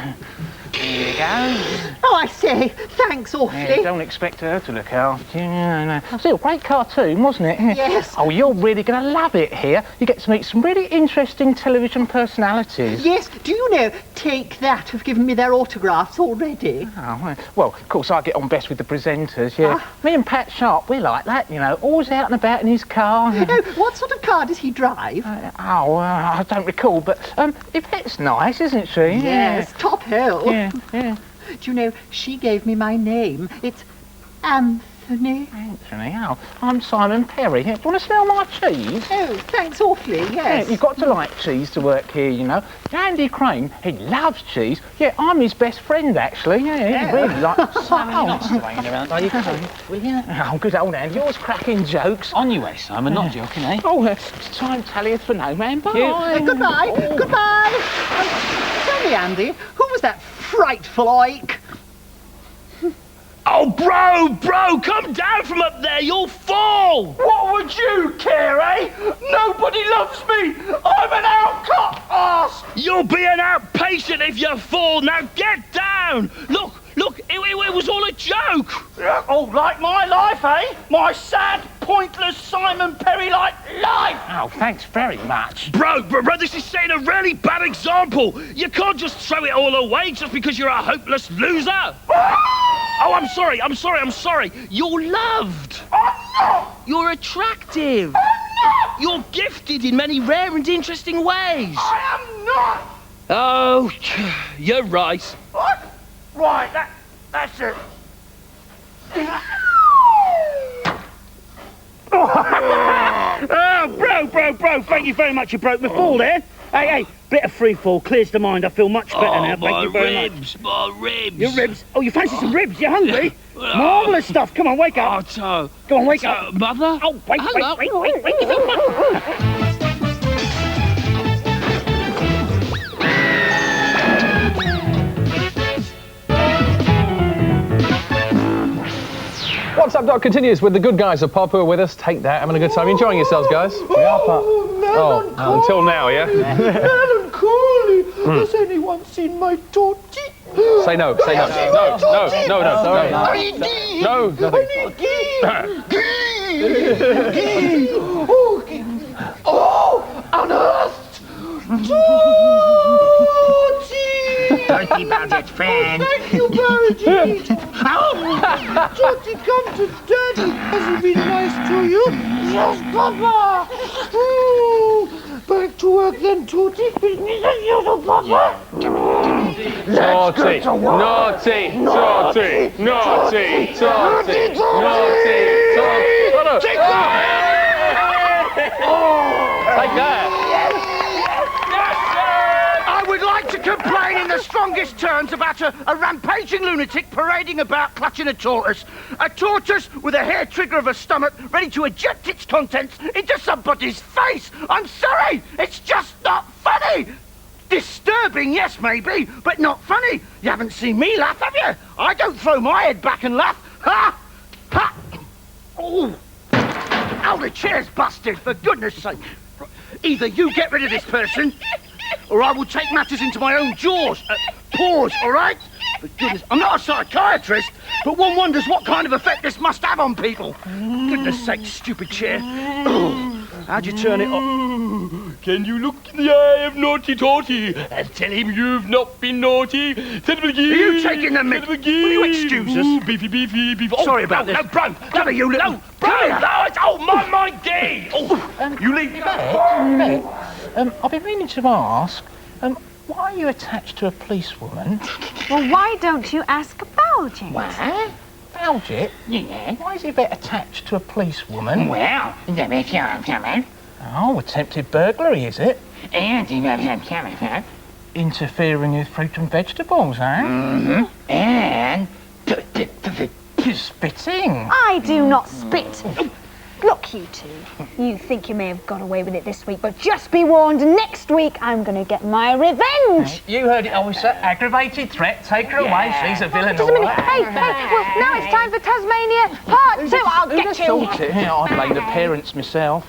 There you go. Oh, I say, thanks awfully. Yeah, don't expect her to look after you. No. Still, great cartoon, wasn't it? Yes. Oh, you're really going to love it here. You get to meet some really interesting television personalities. Yes, do you know, Take That have given me their autographs already. Oh, well, of course, I get on best with the presenters, yeah. Me and Pat Sharp, we're like that, you know, always out and about in his car. Oh, what sort of car does he drive? I don't recall, but Yvette's nice, isn't she? Yes, top hill. Yeah. Do you know, she gave me my name. It's Anthony. Anthony, oh, I'm Simon Perry. Do you want to smell my cheese? Oh, thanks awfully, yes. Yeah, you've got to like cheese to work here, you know. Andy Crane, he loves cheese. Yeah, I'm his best friend, actually. Yeah, he really likes... Simon, you're not swaying around, are you? Will you? Oh, good old Andy, always cracking jokes. On your way, Simon, not joking, eh? Oh, time telleth for no man. Bye. Goodbye, goodbye. Tell me, Andy, who was that frightful oik? Oh, bro, come down from up there, you'll fall! What would you care, eh? Nobody loves me! I'm an outcast arse! You'll be an outpatient if you fall, now get down! Look, it was all a joke! Oh, like my life, eh? My sad, pointless Simon Perry-like life! Oh, thanks very much. Bro, this is setting a really bad example! You can't just throw it all away just because you're a hopeless loser! Oh, I'm sorry. You're loved. I'm not. You're attractive. I'm not. You're gifted in many rare and interesting ways. I am not. Oh, you're right. What? Right, that's it. Oh, bro, thank you very much. You broke my fall there. Hey, bit of free fall clears the mind. I feel much better now. Thank you very much. My ribs. Your ribs? Oh, you fancy some ribs? You're hungry? Marvellous stuff. Come on, wake up. Oh, go on, wake up. Mother? Oh, wait. What's Up, Doc continues with the good guys of Pop who are with us. Take that, having a good time. Enjoying yourselves, guys? We are, Pop. Until now, yeah? Melancholy. Has anyone seen my torty? Say no, say no. No. Oh, unearthed! Torty Badget friend. Thank you, Barrett. Torty, come to Daddy. Has he been nice to you? Yes, Papa. Back to work then, Torty. Business as usual, Papa. Naughty. Take that. I would like to complain in the strongest terms about a rampaging lunatic parading about clutching a tortoise. A tortoise with a hair trigger of a stomach ready to eject its contents into somebody's face. I'm sorry, it's just not funny. Disturbing, yes, maybe, but not funny. You haven't seen me laugh, have you? I don't throw my head back and laugh. Ha! Ha! Oh! Oh, the chair's busted, for goodness sake. Either you get rid of this person, or I will take matters into my own paws, all right? For goodness, I'm not a psychiatrist, but one wonders what kind of effect this must have on people. Goodness sake, stupid chair. How'd you turn it on? Can you look in the eye of Naughty Torty and tell him you've not been naughty? Are you taking the mick? Will you excuse us? Beefy. Sorry about this. No, bro. Come here, you little... No, it's... Oh, my gee. You leave... I've been meaning to ask, why are you attached to a policewoman? Well, why don't you ask about it? What? About it? Yeah. Why is he a bit attached to a policewoman? Well, Oh, attempted burglary, is it? and Interfering with fruit and vegetables, eh? and spitting. I do not spit. Look, you two, you think you may have got away with it this week, but just be warned, next week I'm going to get my revenge. You heard it, officer. Aggravated threat. Take her away. She's a villain, Just a minute. Hey, well, now it's time for Tasmania Part 2. I'll get you. I blame the parents myself.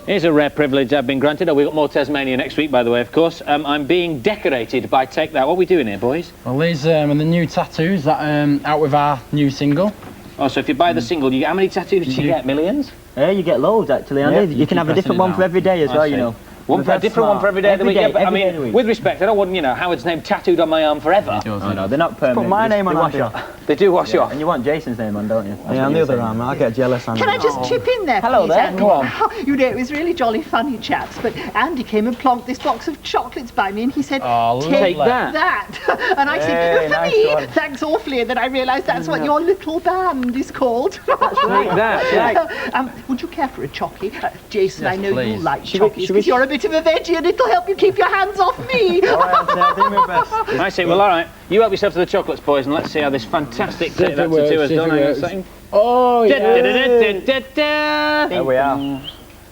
Here's a rare privilege I've been granted. We've got more Tasmania next week, by the way, of course. I'm being decorated by Take That. What are we doing here, boys? Well, these are the new tattoos that out with our new single. Oh, so if you buy the single, how many tattoos do you get? Millions? Yeah, you get loads, actually, Andy. Yeah, you can have a different one for every day as well, you know. One for a different one for every day of the week. Yeah, but I every day of the mean, week. with respect, I don't want, you know, Howard's name tattooed on my arm forever. I know, they're not permanent. Put my name on wash our you off. They do wash you off. And you want Jason's name on, don't you? Yeah, on the other arm, I get jealous. Can I just chip in there, Hello please, there. Andy? Go on. You know, it was really jolly funny, chaps, but Andy came and plonked this box of chocolates by me and he said, take that. And I said, for nice me, one. thanks awfully, and then I realised that's what your little band is called. That's right. That's right. Would you care for a chocky? Jason, Yes, I know please. you like Should we- chockies should we- because you're a bit of a veggie and it'll help you keep your hands off me. All right, I'll do my best. I see. Well, all right. You help yourself to the chocolates, boys, and let's see how this fantastic See if that it works, tattoo has see if done. it Hang on a works. second. Oh, Da-da-da-da-da-da. There we are.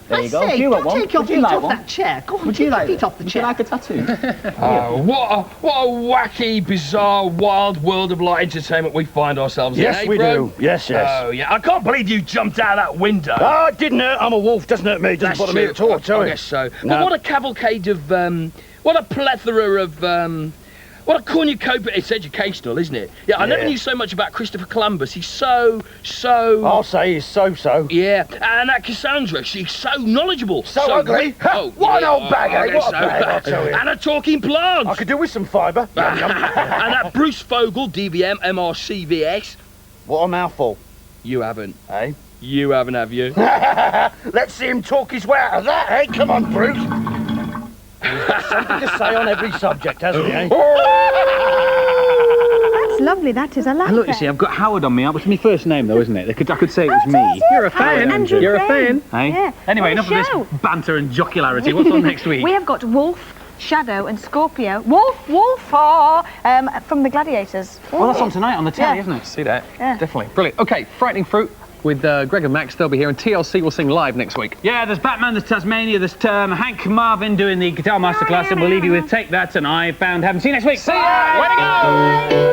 There you go. Say, Do you want don't one? take your Would you feet like off one? that chair. Go on, Would take you like your feet off the Would chair. you like a tattoo? What a wacky, bizarre, wild world of light entertainment we find ourselves in. Yes, eh, we bro? do. Yes, yes. Oh, yeah. I can't believe you jumped out that window. Oh, it didn't hurt. I'm a wolf. Doesn't hurt me. It doesn't That's bother me true. at all. Tell I you. guess so. No. But what a cavalcade of, what a plethora of, what a cornucopia. It's educational, isn't it? Yeah, I never Yeah. knew so much about Christopher Columbus. He's so... I'll say he's so-so. Yeah, and that Cassandra, she's so knowledgeable. So ugly. Oh, What yeah, an old bag, I eh? guess What a bag, I'll tell you. And a talking plant. I could do with some fibre. Yum, yum. And that Bruce Fogel, DVM, MRCVS. What a mouthful. You haven't. Eh? You haven't, have you? Let's see him talk his way out of that, eh? Come on, Bruce. He's got something to say on every subject, hasn't he, eh? That's lovely, that is. I like And look, you that. see, I've got Howard on me. It's my first name, though, isn't it? I could say it was me. You're a fan. Andrew You're a Fane. fan. Hey? Yeah. Anyway, What a enough show. of this banter and jocularity. What's on next week? We have got Wolf, Shadow and Scorpio. Wolf, from the Gladiators. Well, that's on tonight on the telly, Yeah. isn't it? See that? Yeah. Definitely. Brilliant. Okay, Frightening Fruit with Greg and Max. They'll be here, and TLC will sing live next week. Yeah, there's Batman, there's Tasmania, there's Hank Marvin doing the guitar masterclass, and we'll leave you with Take That and I Found Heaven. See you next week. See ya! Way to go!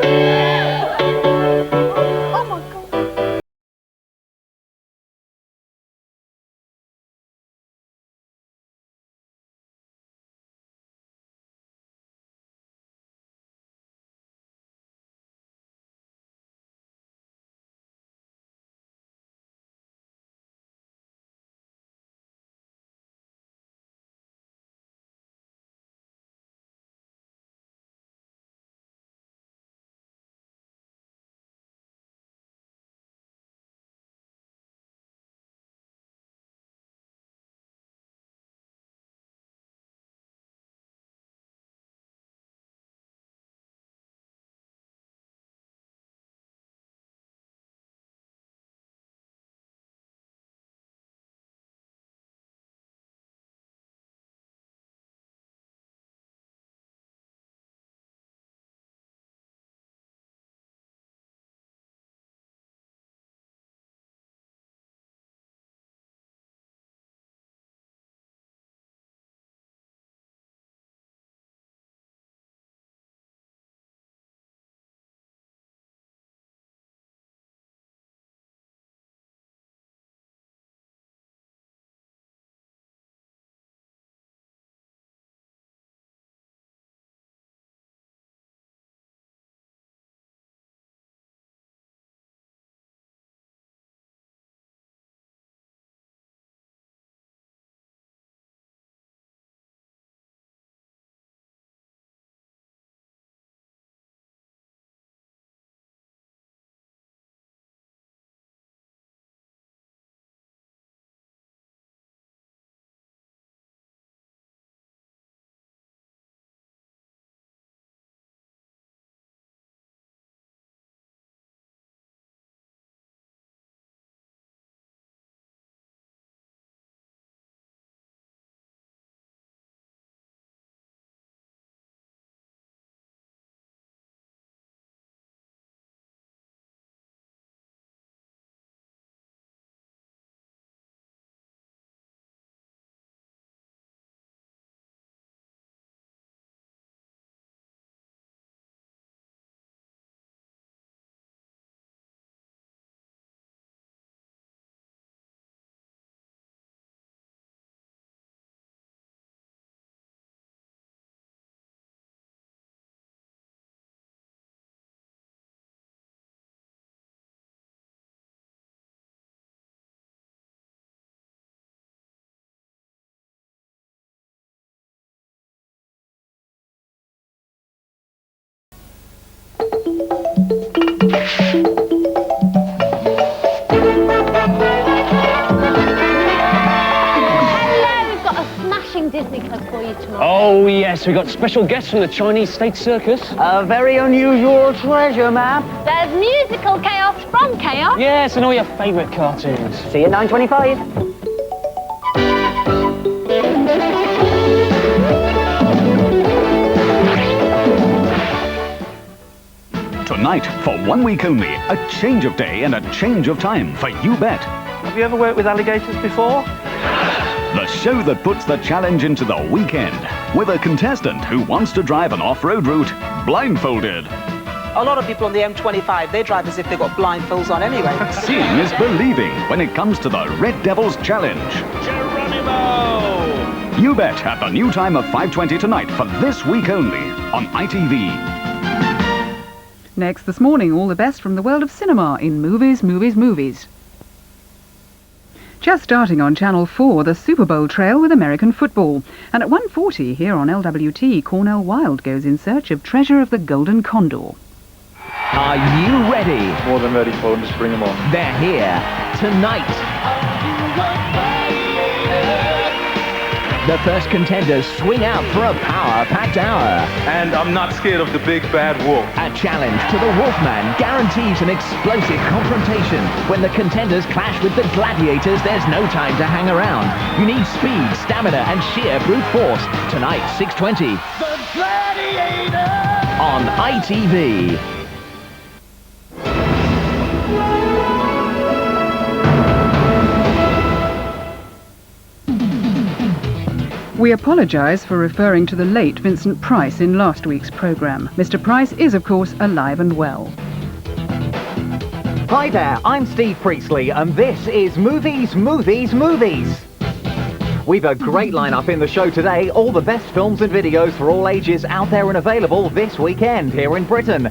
Disney Club for you tomorrow. Oh, yes, we got special guests from the Chinese State Circus. A very unusual treasure map. There's musical chaos from chaos. Yes, and all your favourite cartoons. See you at 9:25. Tonight, for 1 week only, a change of day and a change of time for You Bet. Have you ever worked with alligators before? The show that puts the challenge into the weekend, with a contestant who wants to drive an off-road route blindfolded. A lot of people on the M25, they drive as if they've got blindfolds on anyway. Seeing is believing when it comes to the Red Devils Challenge. Geronimo! You Bet at the new time of 5:20 tonight for this week only on ITV. Next this morning, all the best from the world of cinema in Movies, Movies, Movies. Just starting on Channel 4, the Super Bowl trail with American football. And at 1:40 here on LWT, Cornell Wilde goes in search of treasure of the Golden Condor. Are you ready? More than ready, Paul. Just bring them on. They're here tonight. The first contenders swing out for a power-packed hour. And I'm not scared of the big bad wolf. A challenge to the Wolfman guarantees an explosive confrontation. When the contenders clash with the gladiators, there's no time to hang around. You need speed, stamina, and sheer brute force. Tonight, 6:20. The Gladiator! On ITV. We apologise for referring to the late Vincent Price in last week's programme. Mr. Price is, of course, alive and well. Hi there, I'm Steve Priestley, and this is Movies, Movies, Movies. We've a great lineup in the show today, all the best films and videos for all ages out there and available this weekend here in Britain.